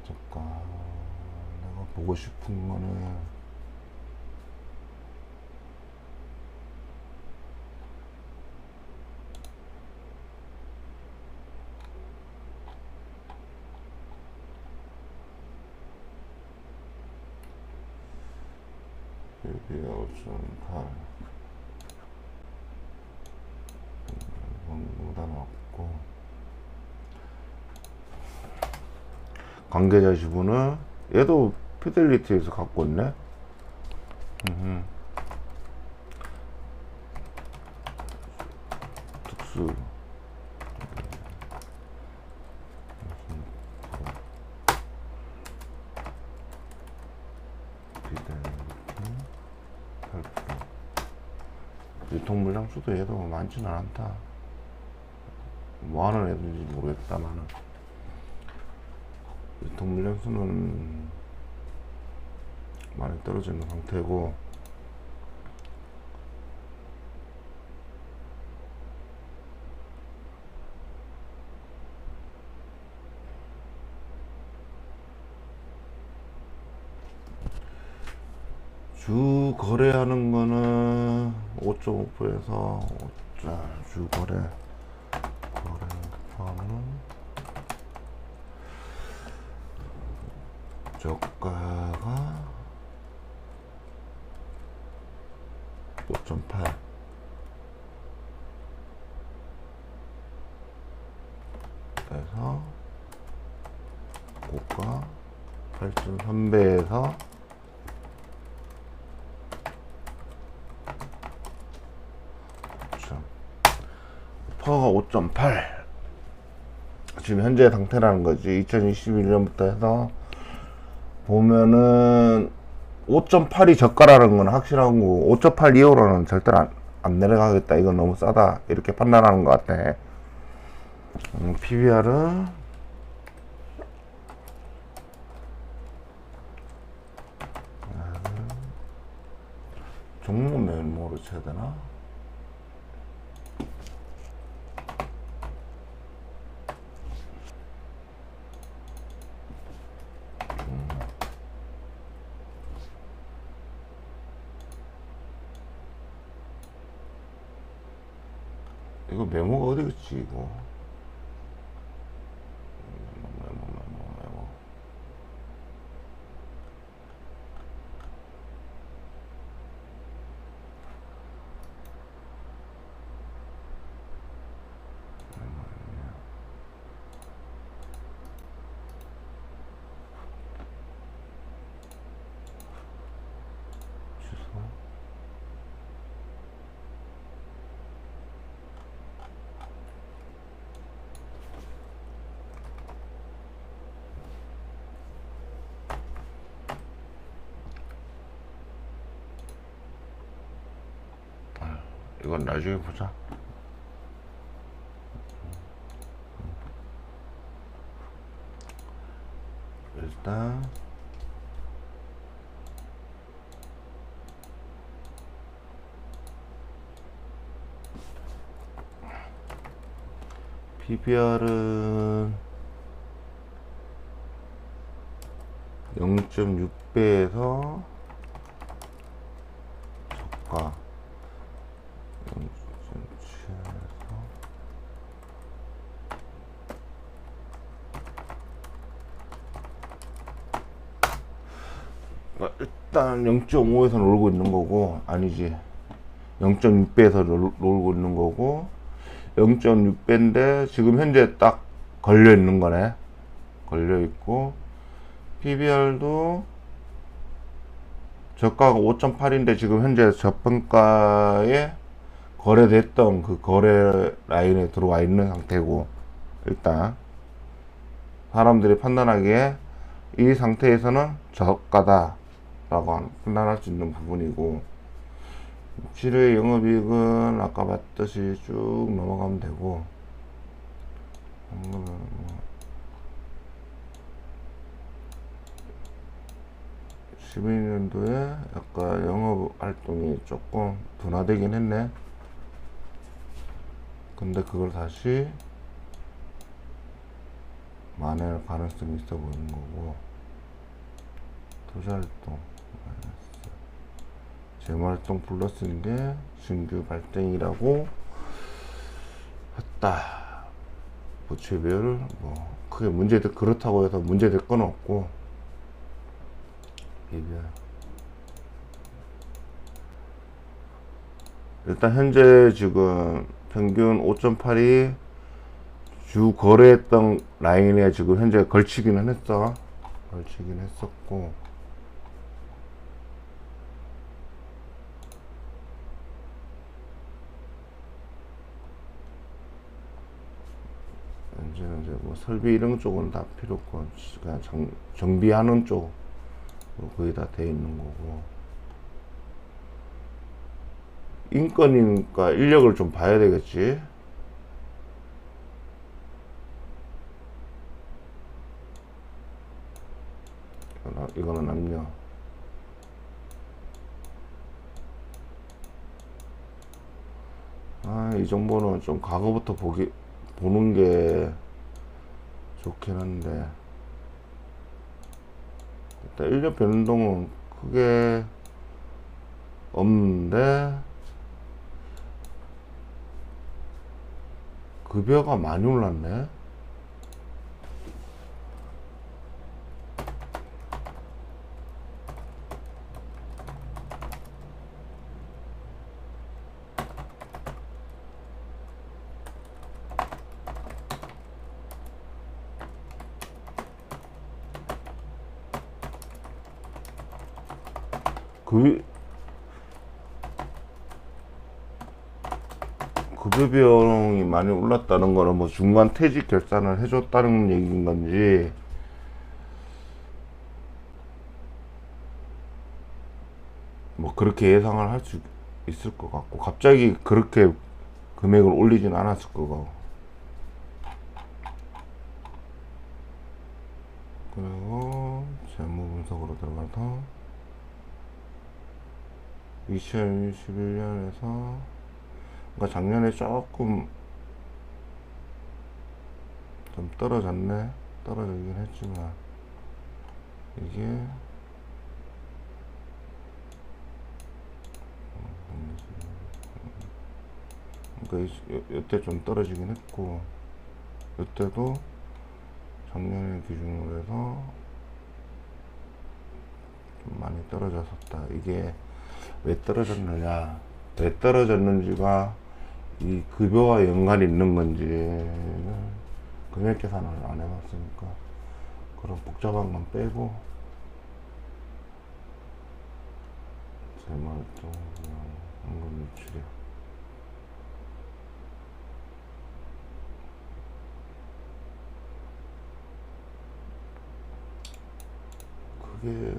잠깐 내가 보고 싶은 거는 여기가 5.8 묻어놨고, 관계자 지분을 얘도 피델리티에서 갖고 있네. 특수 유통물량 수도 얘도 많지는 않다. 뭐하는 애들인지 모르겠다만은 유통물량 수는 많이 떨어져 있는 상태고, 주 거래하는 거는 5.5%에서 주 거래 포함은 저가가 5.8, 그래서 고가 8.3배에서 퍼가 5.8 지금 현재 상태라는 거지. 2021년부터 해서 보면은 5.8이 저가라는 건 확실한 거고, 5.8 이후로는 절대로 안 내려가겠다, 이건 너무 싸다, 이렇게 판단하는 것 같아. PBR은 종목 메모로 쳐야 되나? 이거 메모가 어디겠지, 이거? 메모. 취소. 이건 나중에 보자. 일단 PBR은 0.6배에서 저가 0.7에서 일단 0.5에서 놀고 있는 거고, 아니지, 0.6배에서 놀고 있는 거고, 0.6배인데 지금 현재 딱 걸려 있는 거네. 걸려 있고, PBR도 저가가 5.8인데 지금 현재 저평가에 거래됐던 그 거래 라인에 들어와 있는 상태고, 일단 사람들이 판단하기에 이 상태에서는 저가다 라고 판단할 수 있는 부분이고, 7회 영업이익은 아까 봤듯이 쭉 넘어가면 되고, 12년도에 약간 영업 활동이 조금 둔화되긴 했네. 근데 그걸 다시 만회할 가능성이 있어 보이는 거고, 투자활동 마이너스 재무활동 플러스인 게 신규 발생이라고 했다. 부채별 뭐 크게 문제될, 그렇다고 해서 문제될 건 없고, 이게 일단 현재 지금 평균 5.8이 주 거래했던 라인에 지금 현재 걸치기는 했어. 걸치긴 했었고, 현재는 이제 뭐 설비 이런 쪽은 다 필요 없고, 그냥 정비하는 쪽 거의 다 돼 있는 거고, 인건이니까 인력을 좀 봐야 되겠지. 이거는 남녀. 이 정보는 좀 과거부터 보는 게 좋긴 한데, 일단 인력 변동은 크게 없는데, 급여가 많이 올랐네. 급여 비용이 많이 올랐다는 거는 뭐 중간 퇴직 결산을 해줬다는 얘기인 건지, 뭐 그렇게 예상을 할 수 있을 것 같고, 갑자기 그렇게 금액을 올리진 않았을 거고. 그리고 재무 분석으로 들어가서 2021년에서, 그러니까 작년에 조금 좀 떨어졌네. 떨어지긴 했지만 이게 그러니까 이때 좀 떨어지긴 했고, 이때도 작년을 기준으로 해서 좀 많이 떨어졌었다. 이게 왜 떨어졌느냐, 왜 떨어졌는지가 이 급여와 연관이 있는 건지 금액 계산을 안 해봤으니까 그런 복잡한 건 빼고, 재무활동 현금 유출이야. 그게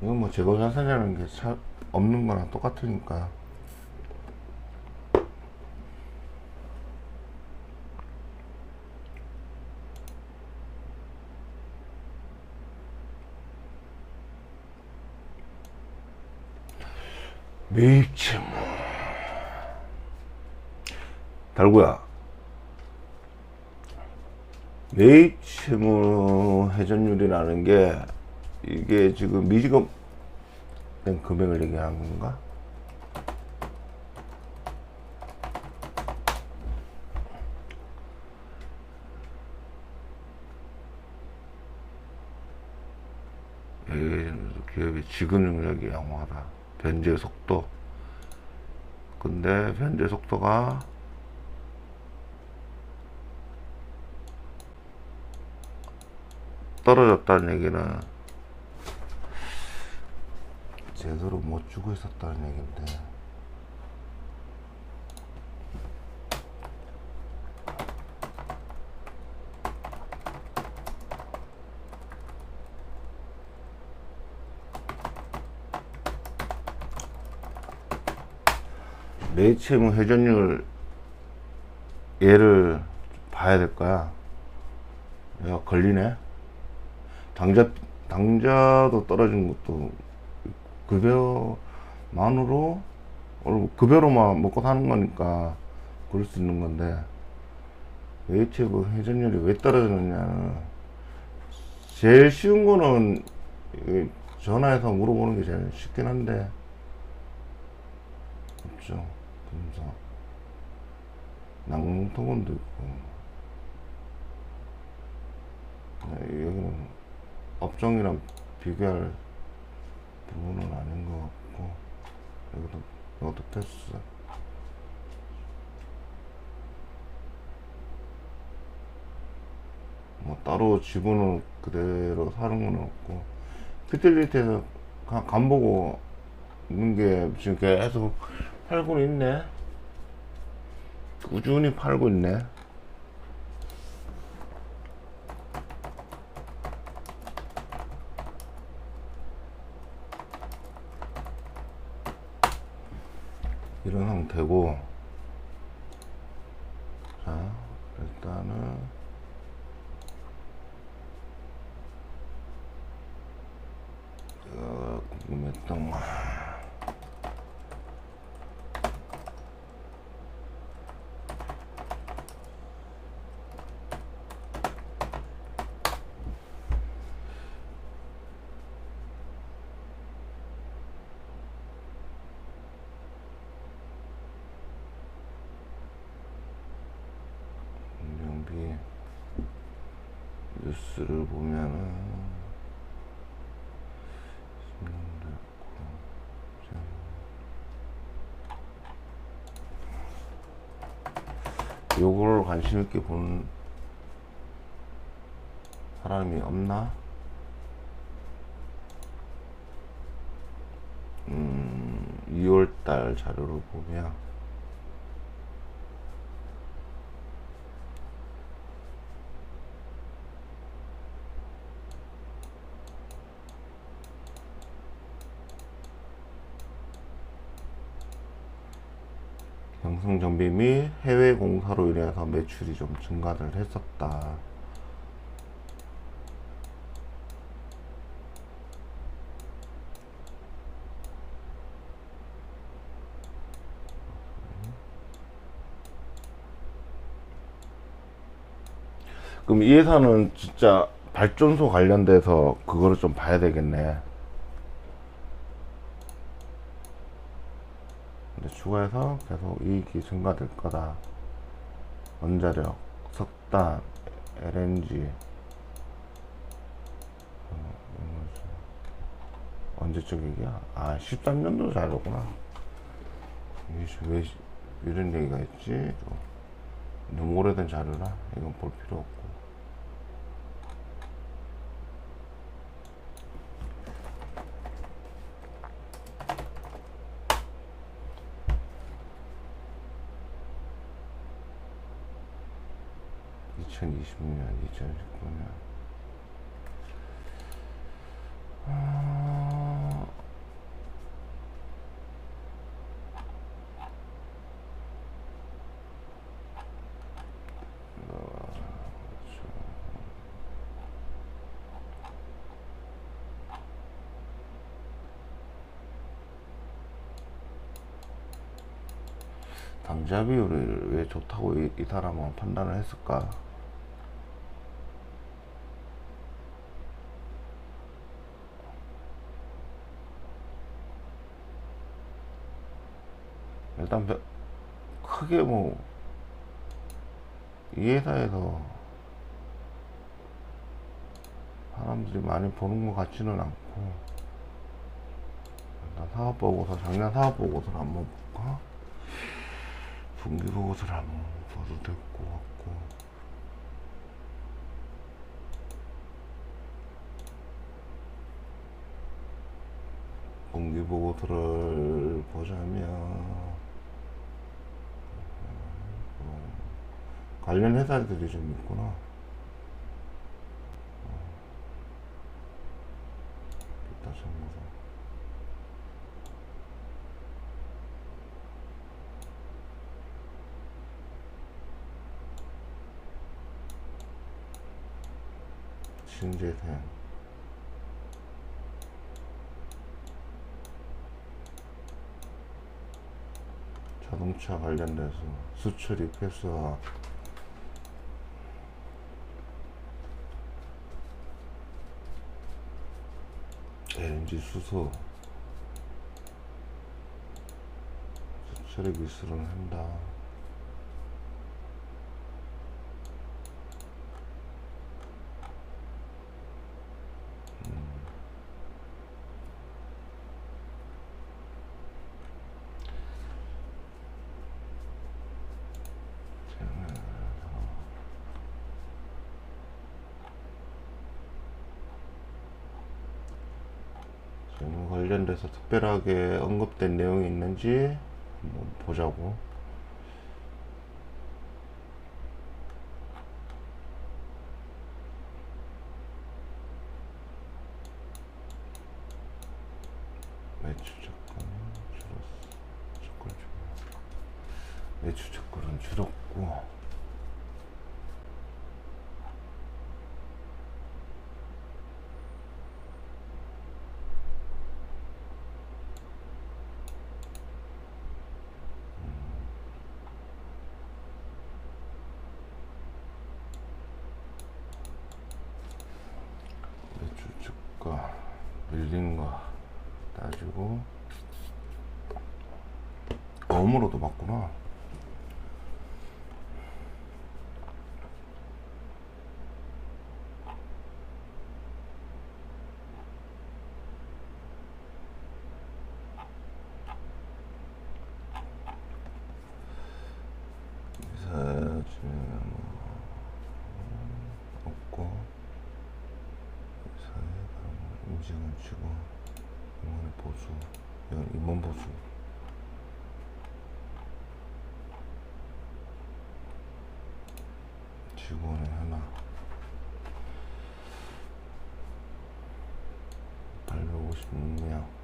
이건 뭐 재고 자산이라는 게 없는 거랑 똑같으니까. 매입 채무. 달구야, 매입 채무 회전율이라는 게 이게 지금 미지급된 금액을 얘기하는 건가? 기업의 지급 능력이 양호하다. 변제 속도. 근데 변제 속도가 떨어졌다는 얘기는 제대로 못 주고 있었다는 얘기인데, 매입채무 회전율 얘를 봐야 될 거야. 얘가 걸리네. 당자도 떨어진 것도 급여만으로 급여로만 먹고 사는 거니까 그럴 수 있는 건데, 매입채무 회전율이 왜 떨어졌느냐는 제일 쉬운 거는 전화해서 물어보는 게 제일 쉽긴 한데, 없죠. 금사 낭통원도 있고, 여기는 업종이랑 비교할 부분은 아닌 것 같고, 이것도 패스. 뭐 따로 지분을 그대로 사는 건 없고, 피틀리티에서 간 보고 있는 게 지금 계속 팔고는 있네. 꾸준히 팔고 있네. 이런 상태고, 자 일단은 제가 궁금했던 거, 운영비 뉴스를 보면은 요걸 관심 있게 보는 사람이 없나? 2월달 자료를 보면 경성 정비 및 해외 공사로 인해서 매출이 좀 증가를 했었다. 그럼 이 회사는 진짜 발전소 관련돼서 그거를 좀 봐야 되겠네. 근데 추가해서 계속 이익이 증가될 거다. 원자력, 석탄, LNG. 언제적 얘기야? 13년도 자료구나. 왜 이런 얘기가 있지? 너무 오래된 자료라 이건 볼 필요 없고. (2020년) (2019년) 당자 비율을 왜 좋다고 이 사람은 판단을 했을까? 일단 크게 뭐 이 회사에서 사람들이 많이 보는 것 같지는 않고, 일단 사업보고서, 작년 사업보고서를 한번 볼까? 분기보고서를 한번 봐도 될 것 같고, 분기보고서를 보자면 관련 회사들이 좀 있구나. 기타 정보서 신재생, 자동차 관련돼서 수출입 회수와 LNG 수소 수출입 기술을 한다. 관련돼서 특별하게 언급된 내용이 있는지 한번 보자고. 매출 조건은 줄었어. 매출 조건은 줄었고, 매출 주가 밀린 거 따지고, 엄으로도 맞구나. 없고, 인증은 치고, 임원의 보수, 임원 보수. 직원의 하나. 856명.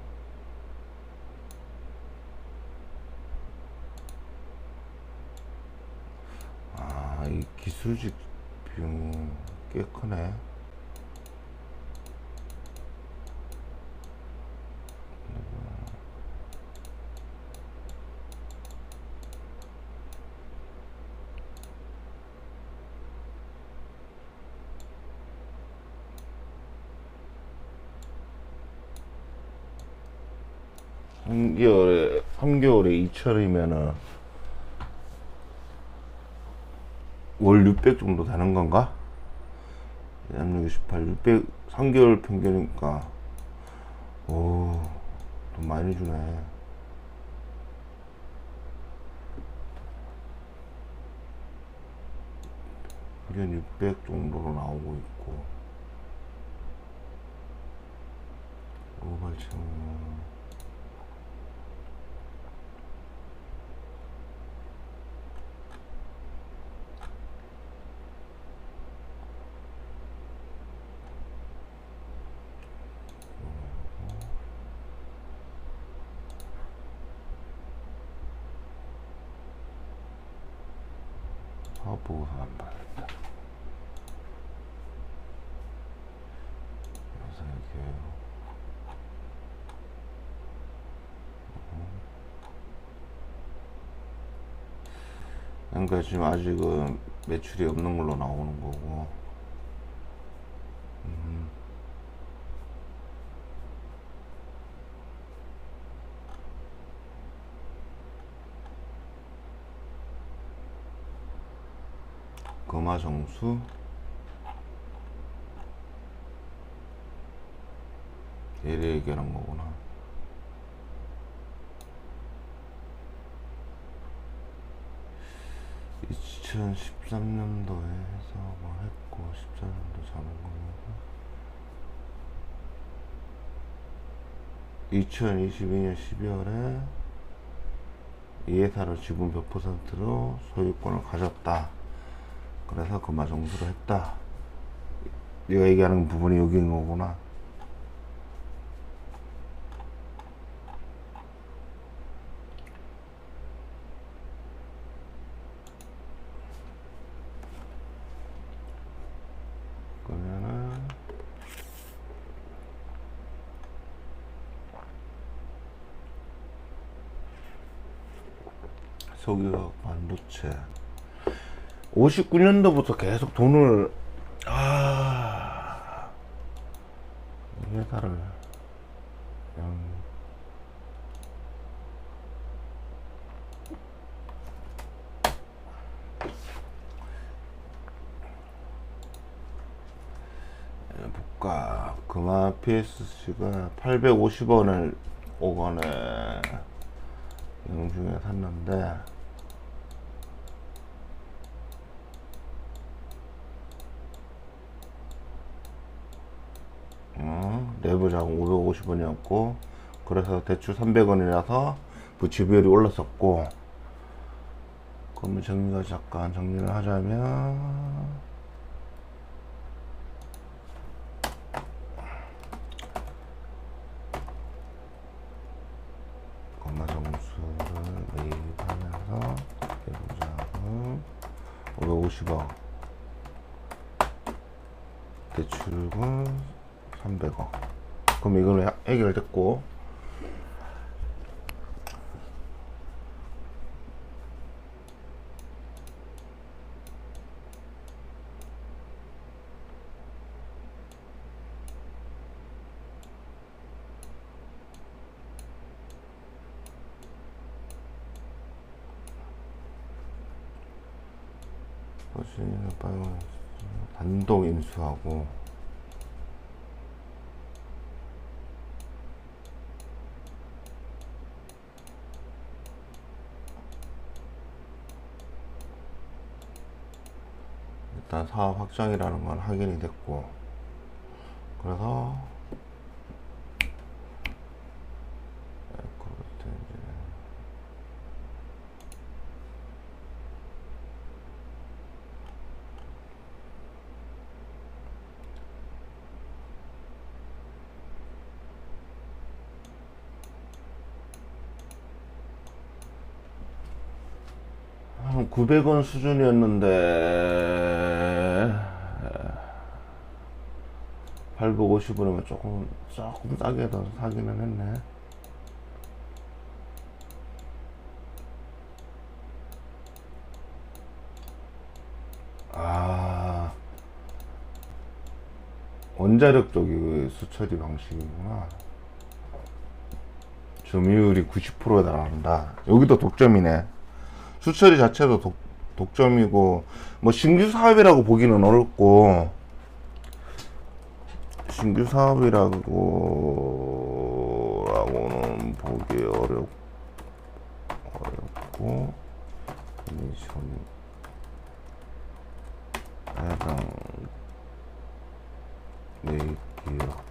이 기술직 비용이 꽤 크네. 한개월에 3개월에 2천이면은 월 600 정도 되는 건가? 연 68, 600, 3개월 평균이니까, 오, 돈 많이 주네. 연 600 정도로 나오고 있고, 오발치면 사업보고서 안 받았다. 그래서 이게 그러니까 지금 아직은 매출이 없는 걸로 나오는 거고, 금화정수 얘를 얘기하는 거구나. 2013년도에 해서 뭐 했고 14년도 자본금이고 2022년 12월에 이 회사를 지분 몇 %로 소유권을 가졌다. 그래서 금화정수를 했다. 네가 얘기하는 부분이 여기인 거구나. 그러면은 석유 반도체 59년도부터 계속 돈을 이 회사를 그냥 볼까. 금화 PSC가 850원을 5원에 영중에 샀는데 내부 자금 550원이었고 그래서 대출 300원이라서 부채비율이 올랐었고, 그러면 정리가 잠깐 정리를 하자면 건마정수를 매입하면서 내부 자금 550억, 대출금 300억. 그럼 이거는 해결됐고, 단독 인수하고 일단 사업 확장이라는 건 확인이 됐고, 그래서 한 900원 수준이었는데 850원이면 조금 싸게 더 사기는 했네. 원자력 쪽이 수처리 방식이구나. 점유율이 90%에 달한다. 여기도 독점이네. 수처리 자체도 독점이고, 뭐 신규 사업이라고 보기는 어렵고, 신규 사업이라고는 보기 어렵고, 미션 해당 내기업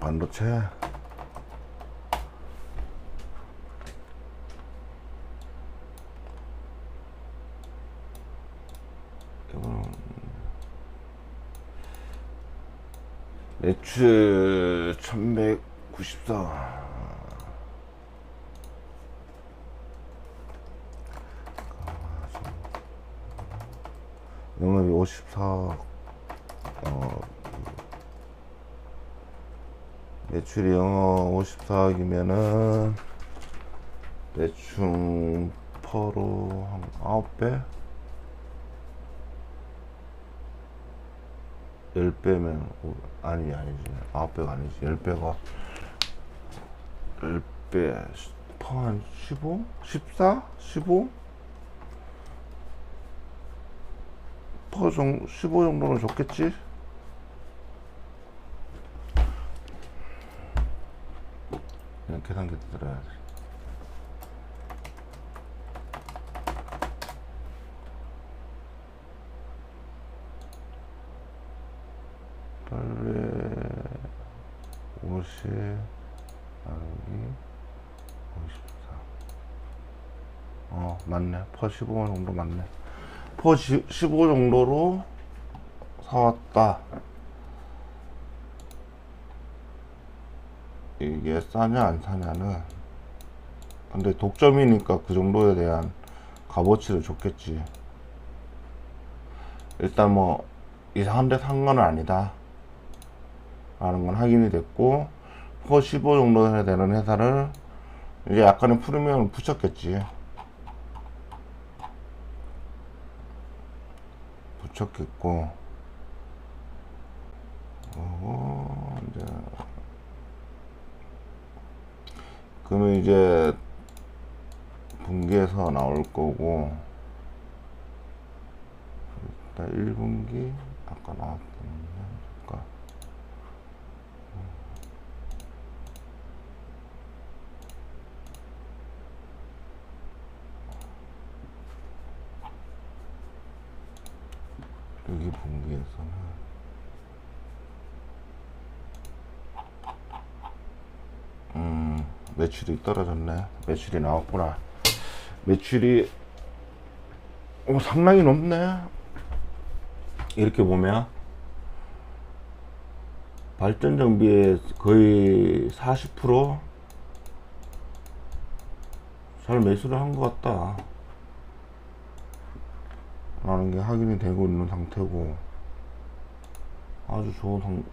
반도체 이거는 매출 1194, 영업이 54억, 매출이 영업 54억이면은 대충 퍼로 한 9배? 10배면 아니지 9배가 아니지 10배가 10배 퍼 한 15? 14? 15? 퍼 15 정도는 좋겠지? 그냥 계산기 들어야 돼. 빨리 50 나누기 54. 맞네. 퍼 15만 정도 맞네. 퍼 15 정도로 사왔다. 이게 싸냐 안 사냐는, 근데 독점이니까 그 정도에 대한 값어치를 줬겠지. 일단 뭐 이상한 데 산 건 아니다. 라는 건 확인이 됐고, 퍼 15 정도 해야 되는 회사를 이제 약간의 프리미엄을 붙였겠지. 붙였겠고, 이제 그러면 이제 분기에서 나올 거고, 일단 1분기 아까 나왔던 잠깐 여기 분기에서는 매출이 떨어졌네. 매출이 나왔구나. 매출이 상당히 높네. 이렇게 보면 발전 정비에 거의 40% 잘 매수를 한 것 같다 라는 게 확인이 되고 있는 상태고, 아주 좋은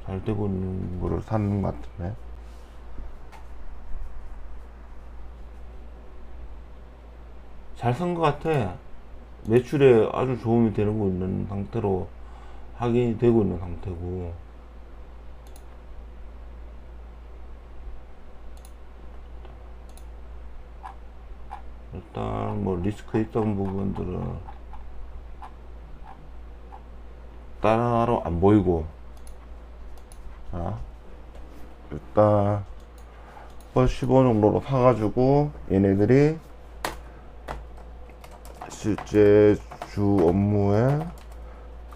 잘 되고 있는 거를 사는 것 같은데. 잘 산 것 같아. 매출에 아주 도움이 되고 있는 상태로 확인이 되고 있는 상태고, 일단 뭐 리스크 있던 부분들은 따로 안 보이고, 자 일단 15 정도로 사가지고 얘네들이 실제 주 업무의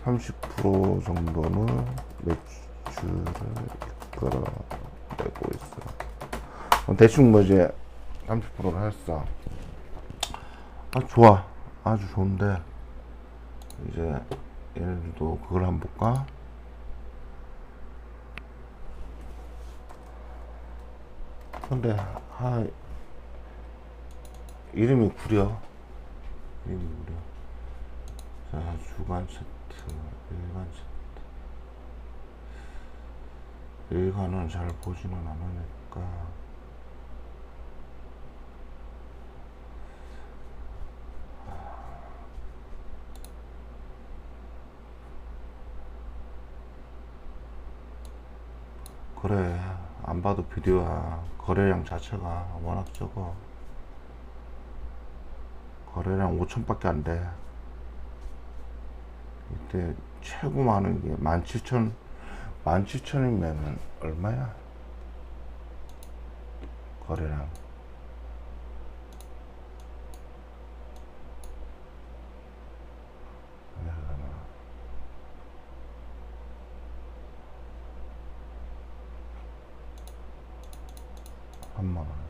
30% 정도는 매출을 이끌어내고 있어. 대충 뭐 이제 30%를 했어. 좋아. 아주 좋은데, 이제 얘네들도 그걸 한번 볼까? 근데 이름이 구려. 자, 주간 차트, 일간 차트. 일간은 잘 보지는 않으니까. 그래, 안 봐도 비디오야. 거래량 자체가 워낙 적어. 거래량 5천밖에 안 돼. 이때 최고 많은 게 17,000이면 얼마야? 거래량. 한만 원.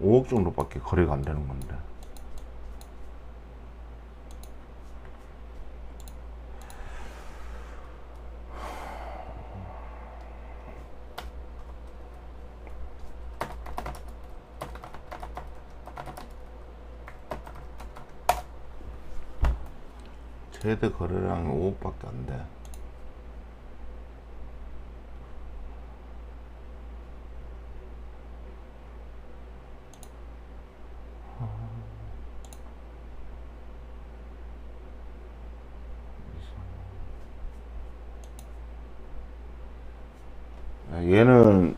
5억 정도밖에 거래가 안 되는 건데. 최대 거래량이 5억밖에 안 돼. 얘는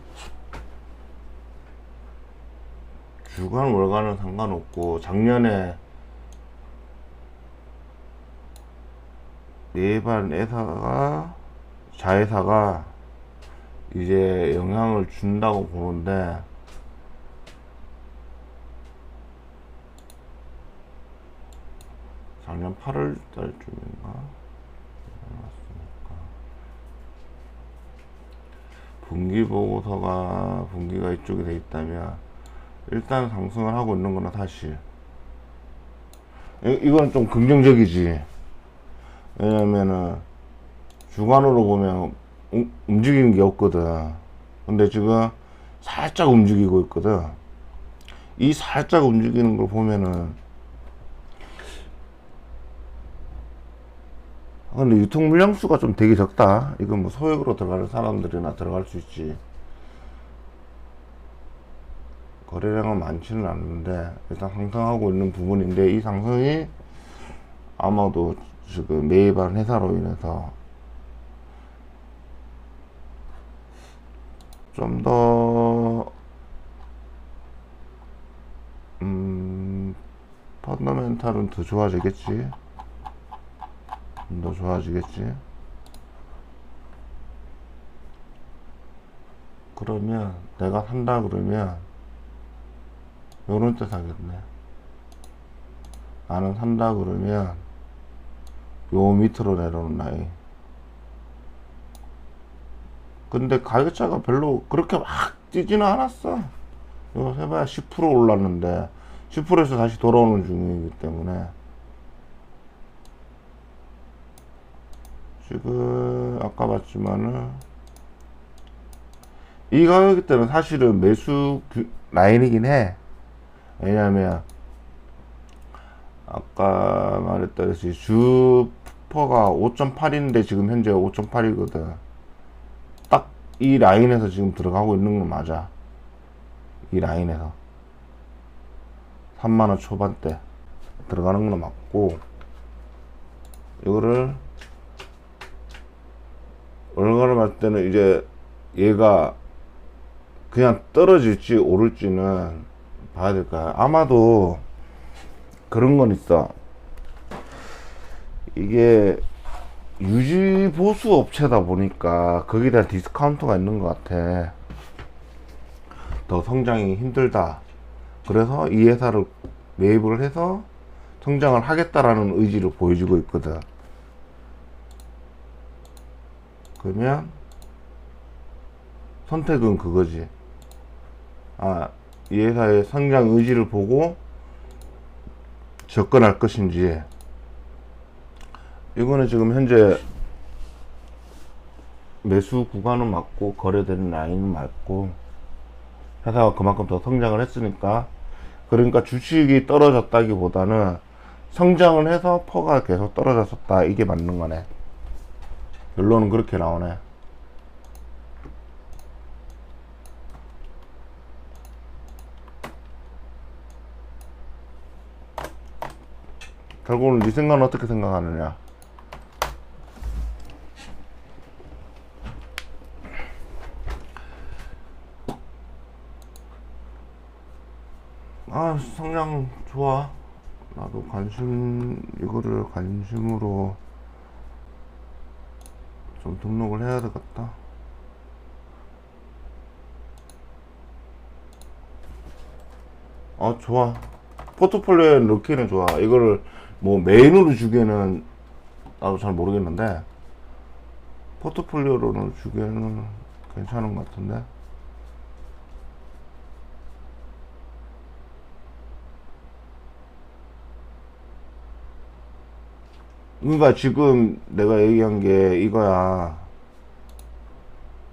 주간 월간은 상관없고, 작년에 네반 자회사가 이제 영향을 준다고 보는데, 작년 8월 달쯤인가 분기 보고서가 분기가 이쪽에 돼 있다면 일단 상승을 하고 있는 거나 사실. 이건 좀 긍정적이지. 왜냐면은 주간으로 보면 움직이는 게 없거든. 근데 지금 살짝 움직이고 있거든. 이 살짝 움직이는 걸 보면은, 근데 유통 물량 수가 좀 되게 적다. 이건 뭐 소액으로 들어가는 사람들이나 들어갈 수 있지. 거래량은 많지는 않는데 일단 상승하고 있는 부분인데, 이 상승이 아마도 지금 매입한 회사로 인해서 좀 더 펀더멘탈은 더 좋아지겠지. 더 좋아지겠지. 그러면 내가 산다 그러면 요런 때 사겠네. 나는 산다 그러면 요 밑으로 내려오는 라인. 근데 가격차가 별로 그렇게 막 뛰지는 않았어. 이거 해봐야 10% 올랐는데 10%에서 다시 돌아오는 중이기 때문에 지금 아까 봤지만은 이 가격 때는 사실은 매수 라인이긴 해. 왜냐면 아까 말했다시피 주퍼가 5.8인데 지금 현재 5.8이거든. 딱 이 라인에서 지금 들어가고 있는 건 맞아. 이 라인에서 3만원 초반대 들어가는 건 맞고, 이거를 월간을 봤을 때는 이제 얘가 그냥 떨어질지 오를지는 봐야 될 거야. 아마도 그런 건 있어. 이게 유지 보수 업체다 보니까 거기에 대한 디스카운트가 있는 것 같아. 더 성장이 힘들다. 그래서 이 회사를 매입을 해서 성장을 하겠다라는 의지를 보여주고 있거든. 그러면 선택은 그거지. 이 회사의 성장 의지를 보고 접근할 것인지. 이거는 지금 현재 매수 구간은 맞고 거래되는 라인은 맞고 회사가 그만큼 더 성장을 했으니까, 그러니까 주식이 떨어졌다기보다는 성장을 해서 퍼가 계속 떨어졌었다, 이게 맞는 거네. 결론은 그렇게 나오네. 결국은 네 생각은 어떻게 생각하느냐. 성장 좋아. 나도 이거를 관심으로 좀 등록을 해야 되겠다. 좋아. 포트폴리오에 넣기는 좋아. 이거를 뭐 메인으로 주기에는 나도 잘 모르겠는데, 포트폴리오로는 주기에는 괜찮은 것 같은데. 그러니까 지금 내가 얘기한 게 이거야.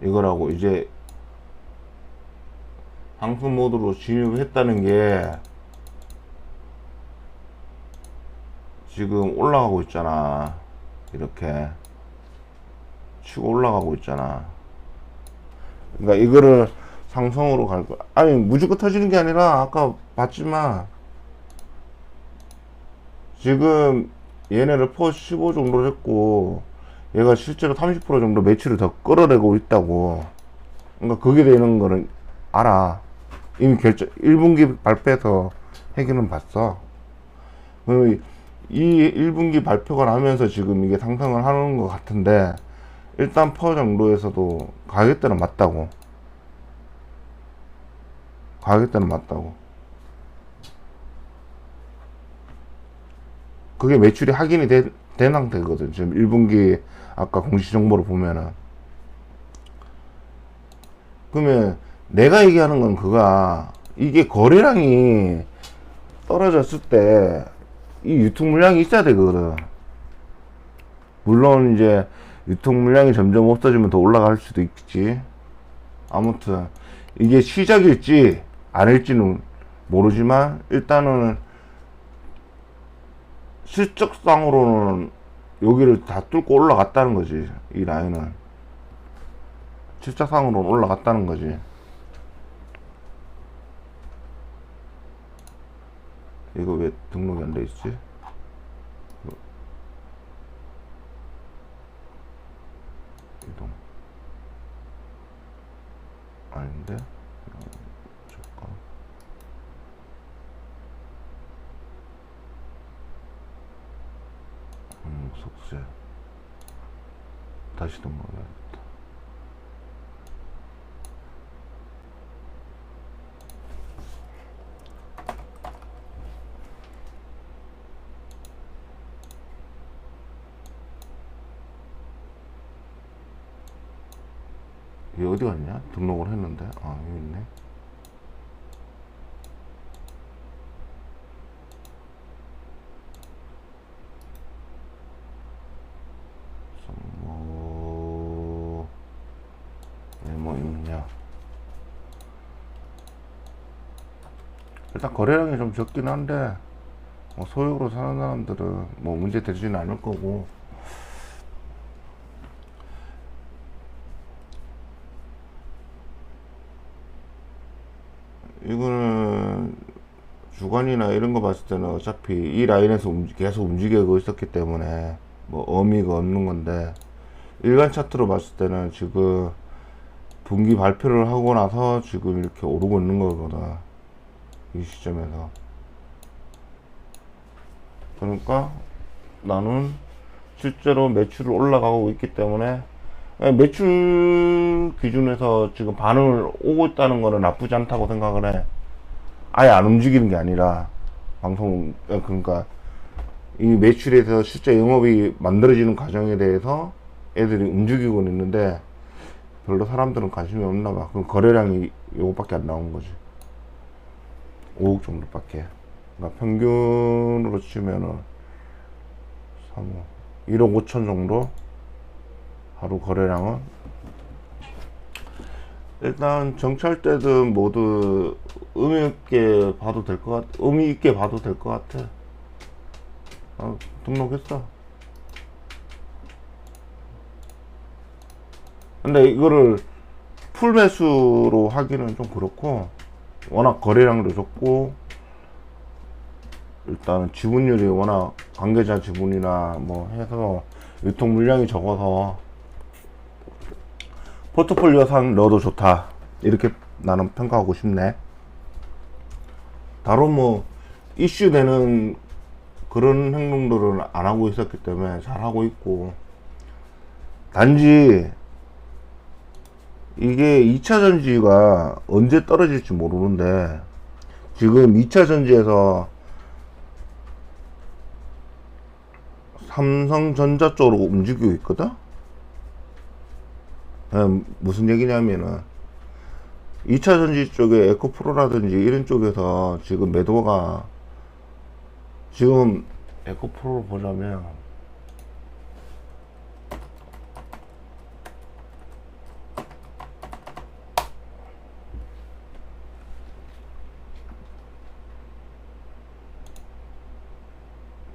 이거라고. 이제 상승 모드로 진입했다는 게 지금 올라가고 있잖아. 이렇게 치고 올라가고 있잖아. 그러니까 이거를 상승으로 갈 거야. 아니 무조건 터지는 게 아니라 아까 봤지만 지금 얘네를 퍼 15 정도 했고, 얘가 실제로 30% 정도 매출을 더 끌어내고 있다고. 그러니까 그게 되는 거는 알아. 이미 1분기 발표에서 해결은 봤어. 이 1분기 발표가 나면서 지금 이게 상승을 하는 것 같은데, 일단 퍼 정도에서도 가격대는 맞다고. 가격대는 맞다고. 그게 매출이 확인이 된 상태거든. 지금 1분기 아까 공시 정보를 보면은. 그러면 내가 얘기하는 건 그거야. 이게 거래량이 떨어졌을 때 이 유통 물량이 있어야 되거든. 물론 이제 유통 물량이 점점 없어지면 더 올라갈 수도 있겠지. 아무튼 이게 시작일지 아닐지는 모르지만 일단은 실적상으로는 여기를 다 뚫고 올라갔다는 거지. 이 라인은 실적상으로는 올라갔다는 거지. 이거 왜 등록이 안 돼 있지? 이동 아닌데? 잠깐. 속세 다시 등록해야겠다. 이게 어디 갔냐? 등록을 했는데. 아, 여기 있네. 뭐 있냐? 일단 거래량이 좀 적긴 한데 뭐 소액으로 사는 사람들은 뭐 문제 되지는 않을 거고. 이거는 주간이나 이런 거 봤을 때는 어차피 이 라인에서 계속 움직이고 있었기 때문에 뭐 의미가 없는 건데, 일간 차트로 봤을 때는 지금 분기 발표를 하고 나서 지금 이렇게 오르고 있는 거거든, 이 시점에서. 그러니까 나는 실제로 매출이 올라가고 있기 때문에 매출 기준에서 지금 반응을 오고 있다는 거는 나쁘지 않다고 생각을 해. 아예 안 움직이는 게 아니라 방송, 그러니까 이 매출에서 실제 영업이 만들어지는 과정에 대해서 애들이 움직이고 있는데 별로 사람들은 관심이 없나 봐. 그럼 거래량이 요거밖에 안 나온 거지. 5억 정도밖에. 그러니까 평균으로 치면은 1억 5천 정도 하루 거래량은. 일단 정찰대든 모두 의미 있게 봐도 될 것 같아. 의미 있게 봐도 될 것 같아. 등록했어. 근데 이거를 풀 매수로 하기는 좀 그렇고, 워낙 거래량도 적고, 일단 지분율이 워낙 관계자 지분이나 뭐 해서 유통 물량이 적어서 포트폴리오상 넣어도 좋다, 이렇게 나는 평가하고 싶네. 다른 뭐 이슈 되는 그런 행동들은 안 하고 있었기 때문에 잘 하고 있고, 단지 이게 2차 전지가 언제 떨어질지 모르는데 지금 2차 전지에서 삼성전자 쪽으로 움직이고 있거든. 무슨 얘기냐면은 2차 전지 쪽에 에코프로라든지 이런 쪽에서 지금 매도가, 지금 에코프로를 보자면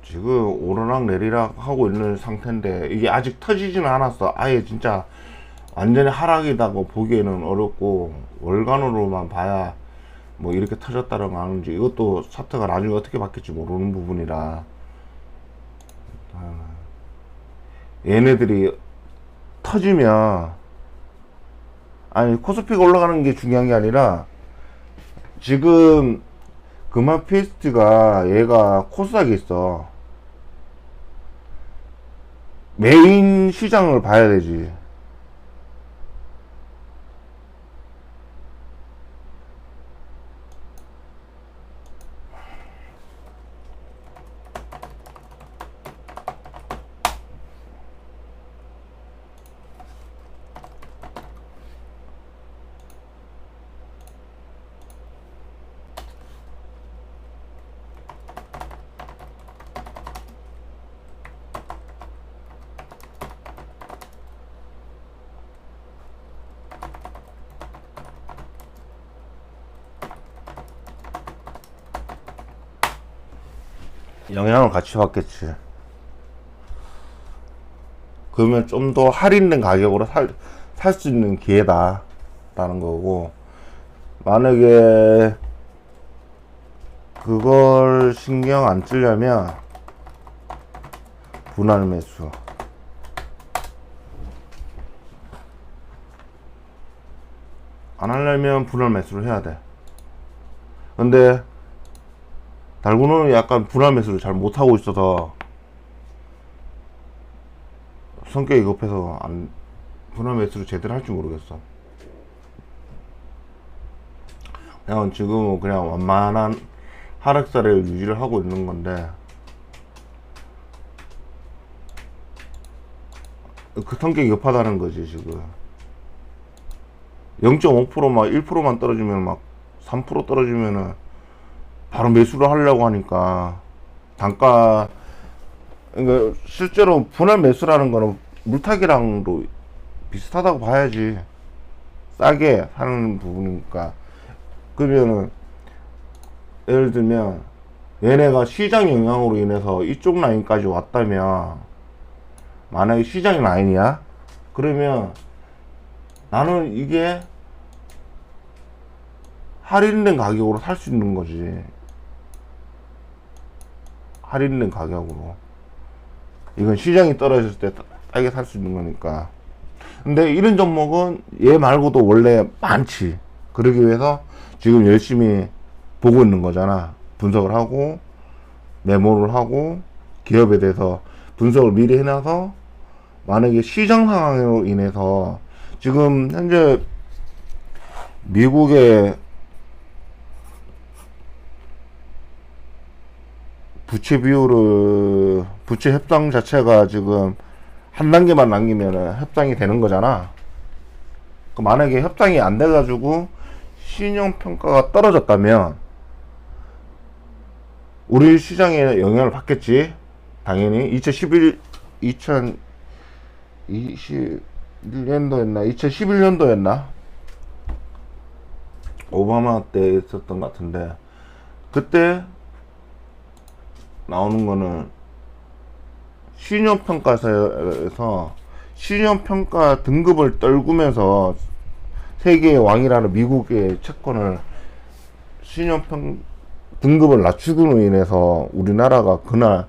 지금 오르락 내리락 하고 있는 상태인데 이게 아직 터지지는 않았어. 아예 진짜 완전히 하락이라고 보기에는 어렵고, 월간으로만 봐야 뭐 이렇게 터졌다는 거 아는지, 이것도 차트가 나중에 어떻게 바뀔지 모르는 부분이라 얘네들이 터지면, 아니 코스피가 올라가는 게 중요한 게 아니라 지금 금화피스트가 얘가 코스닥에 있어. 메인 시장을 봐야 되지. 영향을 같이 받겠지. 그러면 좀 더 할인된 가격으로 살 수 있는 기회다 라는 거고, 만약에 그걸 신경 안 쓰려면 분할 매수, 안 하려면 분할 매수를 해야 돼. 근데 달고는 약간 분할 매수를 잘 못하고 있어서 성격이 급해서 분할 매수를 제대로 할 줄 모르겠어. 그냥 지금은 그냥 완만한 하락세를 유지를 하고 있는 건데, 그 성격이 급하다는 거지. 지금 0.5% 막 1%만 떨어지면 막 3% 떨어지면은 바로 매수를 하려고 하니까 단가, 그러니까 실제로 분할 매수라는 거는 물타기랑도 비슷하다고 봐야지. 싸게 사는 부분이니까. 그러면은 예를 들면 얘네가 시장 영향으로 인해서 이쪽 라인까지 왔다면, 만약에 시장 라인이야? 그러면 나는 이게 할인된 가격으로 살 수 있는 거지. 할인된 가격으로. 이건 시장이 떨어졌을 때 싸게 살 수 있는 거니까. 근데 이런 종목은 얘 말고도 원래 많지. 그러기 위해서 지금 열심히 보고 있는 거잖아. 분석을 하고 메모를 하고 기업에 대해서 분석을 미리 해놔서, 만약에 시장 상황으로 인해서 지금 현재 미국의 부채 비율을, 부채 협상 자체가 지금 한 단계만 남기면 협상이 되는 거잖아. 그 만약에 협상이 안 돼가지고 신용평가가 떨어졌다면 우리 시장에 영향을 받겠지. 당연히 2021년도였나 2011년도였나 오바마 때 있었던 것 같은데, 그때 나오는 거는 신용평가사에서 신용평가 등급을 떨구면서 세계의 왕이라는 미국의 채권을 등급을 낮추기로 인해서 우리나라가 그날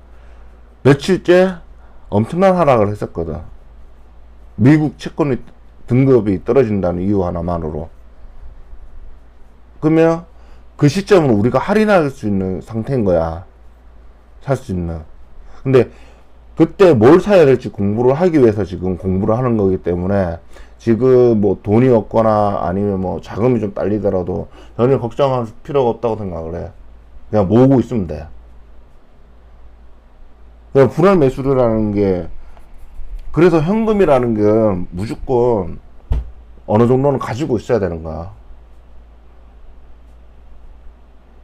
며칠째 엄청난 하락을 했었거든. 미국 채권의 등급이 떨어진다는 이유 하나만으로. 그러면 그 시점은 우리가 할인할 수 있는 상태인 거야. 살 수 있는. 근데 그때 뭘 사야 될지 공부를 하기 위해서 지금 공부를 하는 거기 때문에, 지금 뭐 돈이 없거나 아니면 뭐 자금이 좀 딸리더라도 전혀 걱정할 필요가 없다고 생각을 해. 그냥 모으고 있으면 돼. 그냥 분할 매수라는 게, 그래서 현금이라는 게 무조건 어느 정도는 가지고 있어야 되는 거야.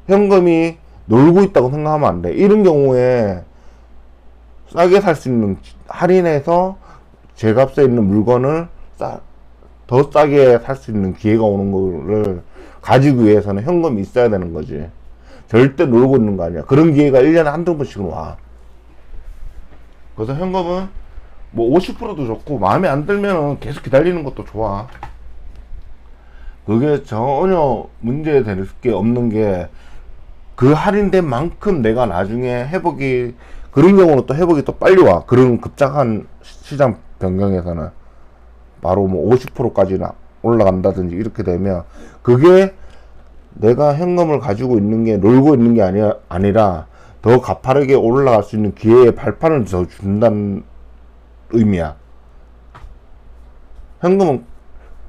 현금이 놀고 있다고 생각하면 안 돼. 이런 경우에 싸게 살 수 있는, 할인해서 제값에 있는 물건을 더 싸게 살 수 있는 기회가 오는 거를 가지기 위해서는 현금이 있어야 되는 거지. 절대 놀고 있는 거 아니야. 그런 기회가 1년에 한두 번씩은 와. 그래서 현금은 뭐 50%도 좋고, 마음에 안 들면 계속 기다리는 것도 좋아. 그게 전혀 문제될 게 없는 게, 그 할인된 만큼 내가 나중에 회복이, 그런 경우는 또 회복이 또 빨리 와. 그런 급작한 시장 변경에서는 바로 뭐 50%까지나 올라간다든지 이렇게 되면, 그게 내가 현금을 가지고 있는 게 놀고 있는 게 아니라 더 가파르게 올라갈 수 있는 기회의 발판을 더 준다는 의미야. 현금은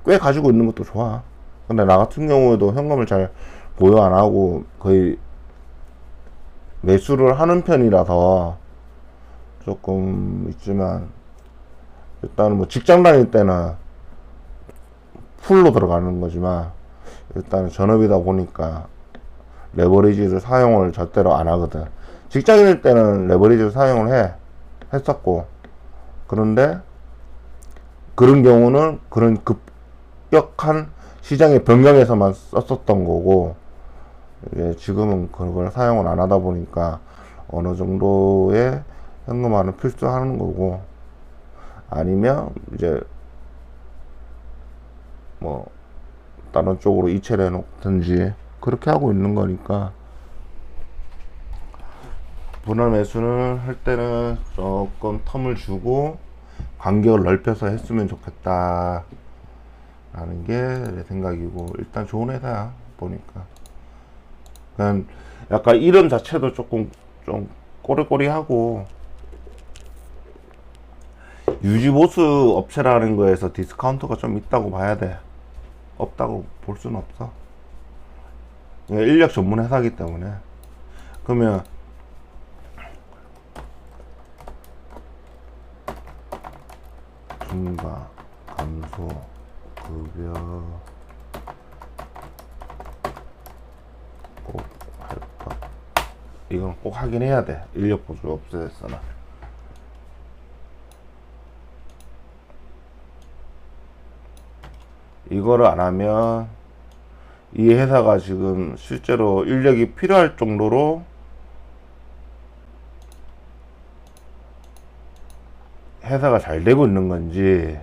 꽤 가지고 있는 것도 좋아. 근데 나 같은 경우에도 현금을 잘 보유 안 하고 거의 매수를 하는 편이라서 조금 있지만, 일단은 뭐 직장 다닐 때는 풀로 들어가는 거지만, 일단은 전업이다 보니까 레버리지를 사용을 절대로 안 하거든. 직장인일 때는 레버리지를 사용을 했었고, 그런데 그런 경우는 그런 급격한 시장의 변경에서만 썼었던 거고, 지금은 그걸 사용을 안 하다 보니까 어느 정도의 현금화는 필수하는 거고, 아니면 이제 뭐 다른 쪽으로 이체를 해놓든지 그렇게 하고 있는 거니까, 분할 매수는 할 때는 조금 텀을 주고 간격을 넓혀서 했으면 좋겠다 라는 게 내 생각이고, 일단 좋은 회사야 보니까. 그냥 약간 이름 자체도 조금 좀 꼬리꼬리하고, 유지보수 업체라는 거에서 디스카운트가 좀 있다고 봐야 돼. 없다고 볼 수는 없어. 인력 전문 회사이기 때문에. 그러면 중과 감소 급여 꼭 할 것, 이건 꼭 하긴 해야 돼. 인력 보수 업체에서는. 이거를 안 하면 이 회사가 지금 실제로 인력이 필요할 정도로 회사가 잘 되고 있는 건지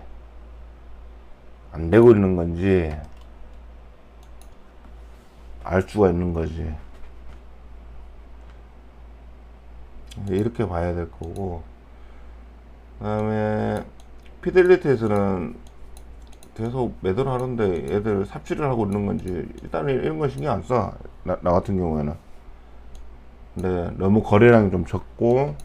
안 되고 있는 건지 알 수가 있는 거지. 이렇게 봐야 될 거고, 그 다음에 피델리티에서는 계속 매도를 하는데 얘들 삽질을 하고 있는 건지 일단 이런 거 신경 안 써. 나 같은 경우에는. 근데 너무 거래량이 좀 적고,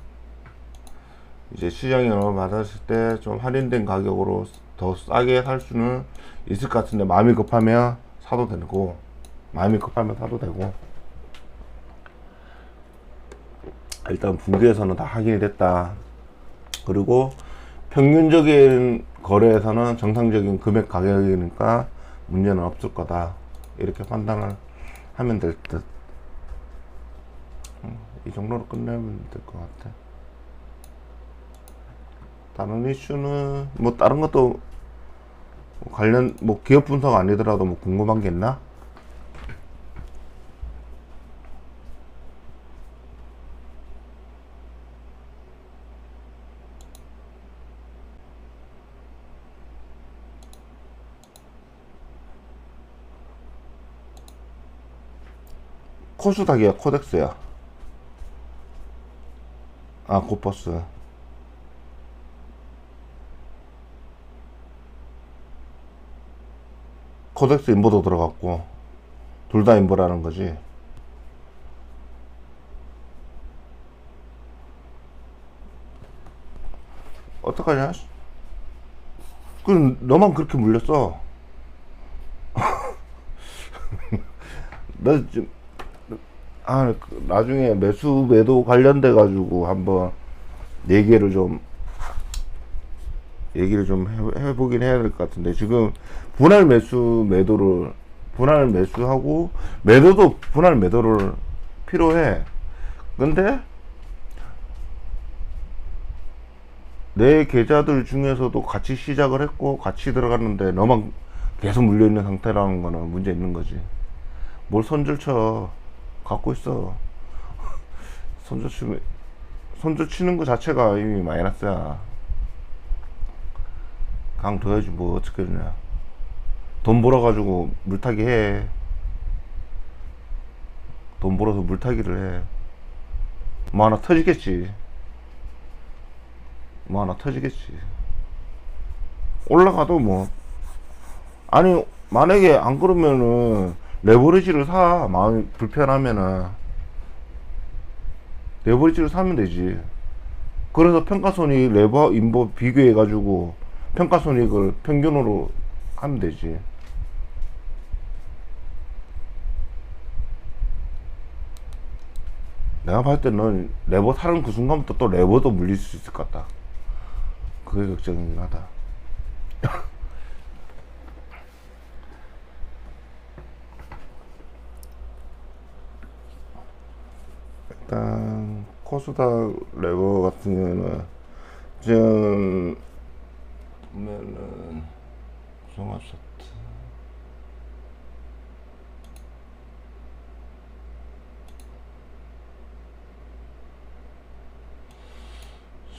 이제 시장에 받았을 때 좀 할인된 가격으로 더 싸게 살 수는 있을 것 같은데, 마음이 급하면 사도 되고, 일단 분기에서는 다 확인이 됐다. 그리고 평균적인 거래에서는 정상적인 금액 가격이니까 문제는 없을 거다, 이렇게 판단을 하면 될 듯. 이 정도로 끝내면 될 것 같아. 다른 이슈는 뭐 다른 것도 관련 뭐 기업 분석 아니더라도 뭐 궁금한 게 있나? 코스닥이야, 코덱스야? 아, 코퍼스. 코덱스 인보도 들어갔고, 둘 다 인보라는 거지. 어떡하냐? 그럼 너만 그렇게 물렸어. 나 지금, 나중에 매수 매도 관련돼 가지고 한번 얘기를 좀 해보긴 해야 될 것 같은데, 지금 분할 매수하고 매도도 분할 매도를 필요해. 근데 내 계좌들 중에서도 같이 시작을 했고 같이 들어갔는데 너만 계속 물려있는 상태라는 거는 문제 있는 거지. 뭘 손절 쳐. 갖고 있어. 손절 치는 거 자체가 이미 마이너스야. 강 둬야지 뭐 어떻게 되냐. 돈 벌어가지고 물타기 해. 돈 벌어서 물타기를 해. 뭐 하나 터지겠지. 올라가도 뭐, 아니 만약에 안 그러면은 레버리지를 사. 마음이 불편하면은 레버리지를 사면 되지. 그래서 평가손익 레버 인보 비교해 가지고 평가손익을 평균으로 하면 되지. 내가 봤을 때는 레버 사는 그 순간부터 또 레버도 물릴 수 있을 것 같다. 그게 걱정이긴 하다. 일단 코스닥 레버 같은 경우는 지금 보면은 종합 차트,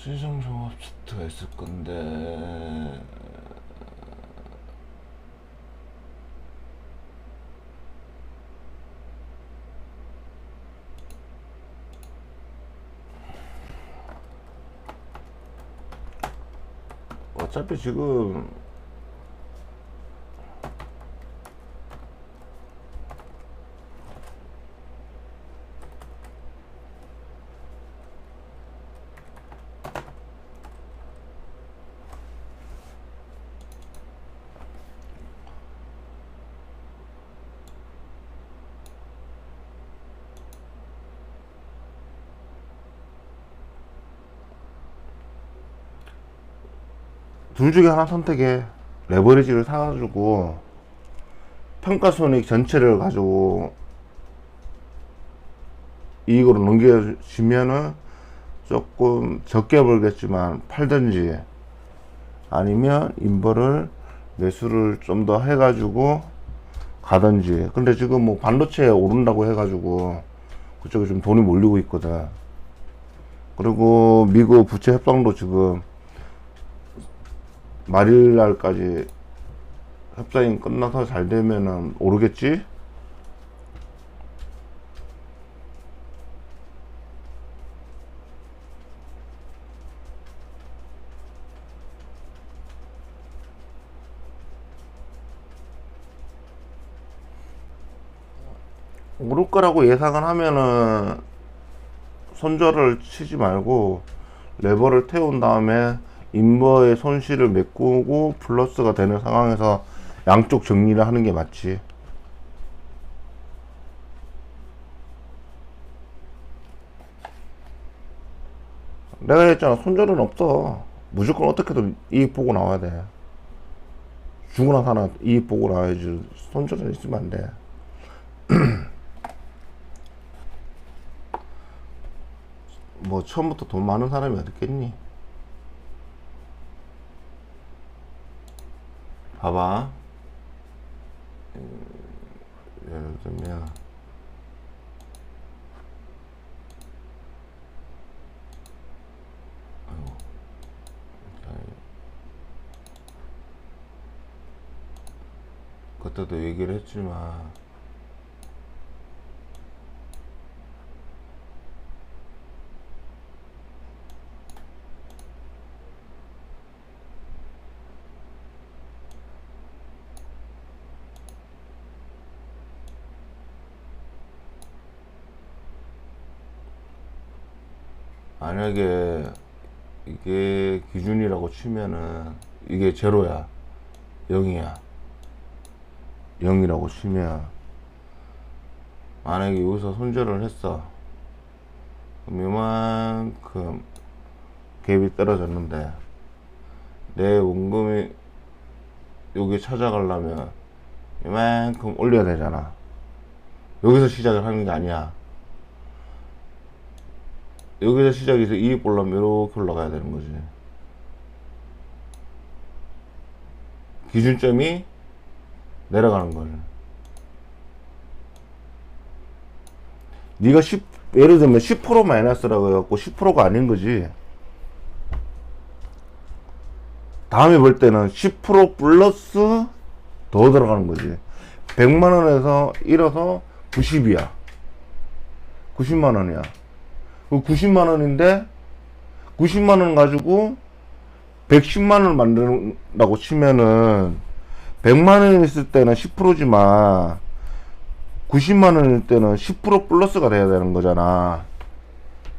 시장 종합 차트가 있을 건데 어차피 지금 둘 중에 하나 선택해. 레버리지를 사가지고 평가손익 전체를 가지고 이익으로 넘겨지면은 조금 적게 벌겠지만 팔든지, 아니면 인버를 매수를 좀 더 해가지고 가든지. 근데 지금 뭐 반도체 오른다고 해가지고 그쪽에 좀 돈이 몰리고 있거든. 그리고 미국 부채 협상도 지금 말일날까지 협상이 끝나서 잘 되면은 오르겠지? 오를 거라고 예상을 하면은 손절을 치지 말고 레버를 태운 다음에 인버의 손실을 메꾸고 플러스가 되는 상황에서 양쪽 정리를 하는 게 맞지. 내가 했잖아, 손절은 없어. 무조건 어떻게든 이익 보고 나와야 돼. 죽으나 사나 이익 보고 나와야지. 손절은 있으면 안 돼. 뭐 처음부터 돈 많은 사람이 어딨겠니? 봐봐. 예를 들면 그때도 얘기를 했지만 만약에 이게 기준이라고 치면은 이게 제로야, 0이야. 0이라고 치면 만약에 여기서 손절을 했어. 그럼 요만큼 갭이 떨어졌는데 내 원금이 여기 찾아가려면 이만큼 올려야 되잖아. 여기서 시작을 하는 게 아니야. 여기서 시작해서 이익 보려면 이렇게 올라가야 되는 거지. 기준점이 내려가는 거지. 네가 예를 들면 10% 마이너스라고 해갖고 10%가 아닌 거지. 다음에 볼 때는 10% 플러스 더 들어가는 거지. 100만원에서 1어서 90이야. 90만원이야. 90만원인데 90만원 가지고 110만원을 만든다고 치면은 100만원 있을 때는 10%지만 90만원일 때는 10% 플러스가 돼야 되는 거잖아.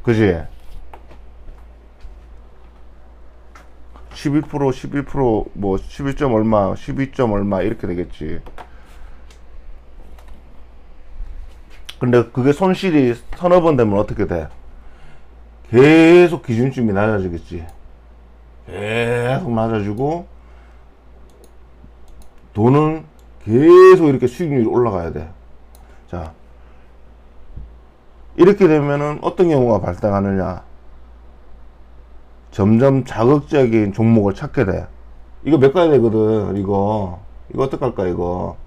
그지? 11%, 11%, 뭐 11점 얼마, 12점 얼마 이렇게 되겠지. 근데 그게 손실이 서너 번 되면 어떻게 돼? 계속 기준점이 낮아지겠지. 계속 낮아지고 돈은 계속 이렇게 수익률이 올라가야 돼. 자, 이렇게 되면은 어떤 경우가 발생하느냐? 점점 자극적인 종목을 찾게 돼. 이거 몇 가야 되거든. 이거 어떡할까? 이거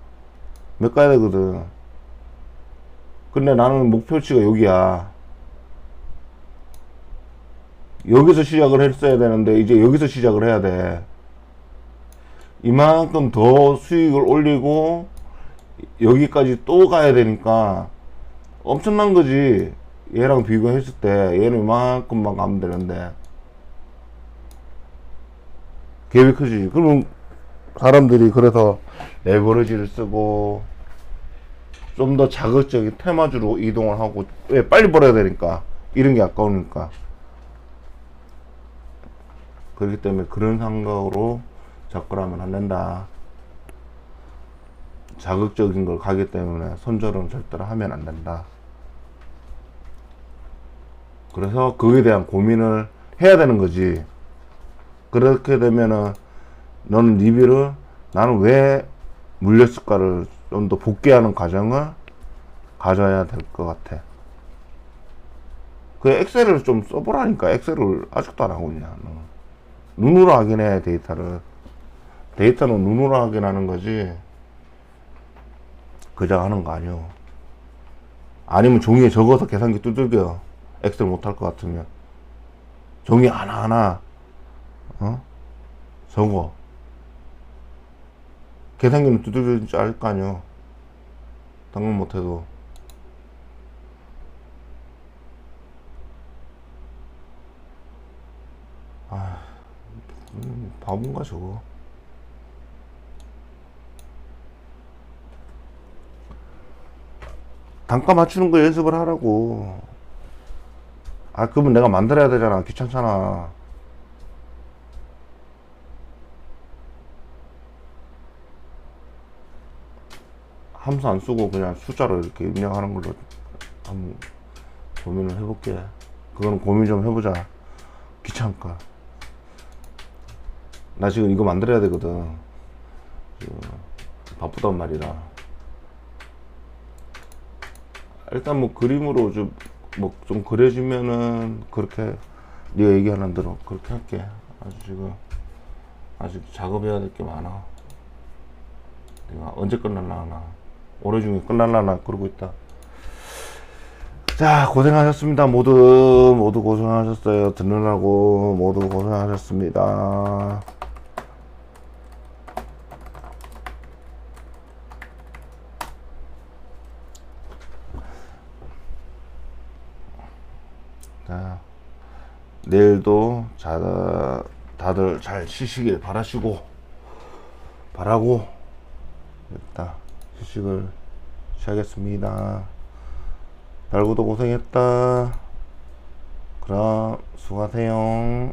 몇 가야 되거든. 근데 나는 목표치가 여기야. 여기서 시작을 했어야 되는데 이제 여기서 시작을 해야 돼. 이만큼 더 수익을 올리고 여기까지 또 가야 되니까 엄청난 거지. 얘랑 비교했을 때 얘는 이만큼만 가면 되는데 갭이 크지. 그러면 사람들이 그래서 레버리지를 쓰고 좀 더 자극적인 테마주로 이동을 하고, 왜 빨리 벌어야 되니까, 이런 게 아까우니까. 그렇기 때문에 그런 생각으로 접근하면 안 된다. 자극적인 걸 가기 때문에 손절은 절대로 하면 안 된다. 그래서 그에 대한 고민을 해야 되는 거지. 그렇게 되면은 너는 리뷰를 나는 왜 물렸을까를 좀 더 복귀하는 과정을 가져야 될 것 같아. 그 엑셀을 좀 써보라니까. 엑셀을 아직도 안 하고 있냐. 눈으로 확인해. 데이터는 눈으로 확인하는 거지 그냥 하는 거 아니오. 아니면 종이에 적어서 계산기 두들겨. 엑셀 못할 것 같으면 종이 하나하나 적어. 계산기는 두들겨 줄 알 거 아니오. 당근 못해도. 바본가 저거. 단가 맞추는 거 연습을 하라고. 그러면 내가 만들어야 되잖아. 귀찮잖아. 함수 안 쓰고 그냥 숫자로 이렇게 입력하는 걸로 한번 고민을 해볼게. 그거는 고민 좀 해보자. 귀찮을까. 나 지금 이거 만들어야 되거든. 바쁘단 말이라. 일단 뭐 그림으로 좀 그려지면은 그렇게 네가 얘기하는 대로 그렇게 할게. 아직 작업해야 될 게 많아. 내가 언제 끝날라나, 올해 중에 끝날라나 그러고 있다. 자, 고생하셨습니다. 모두 고생하셨어요. 듣느라고 모두 고생하셨습니다. 자, 내일도 다들 잘 쉬시길 바라고 일단 휴식을 취하겠습니다. 달구도 고생했다. 그럼 수고하세요.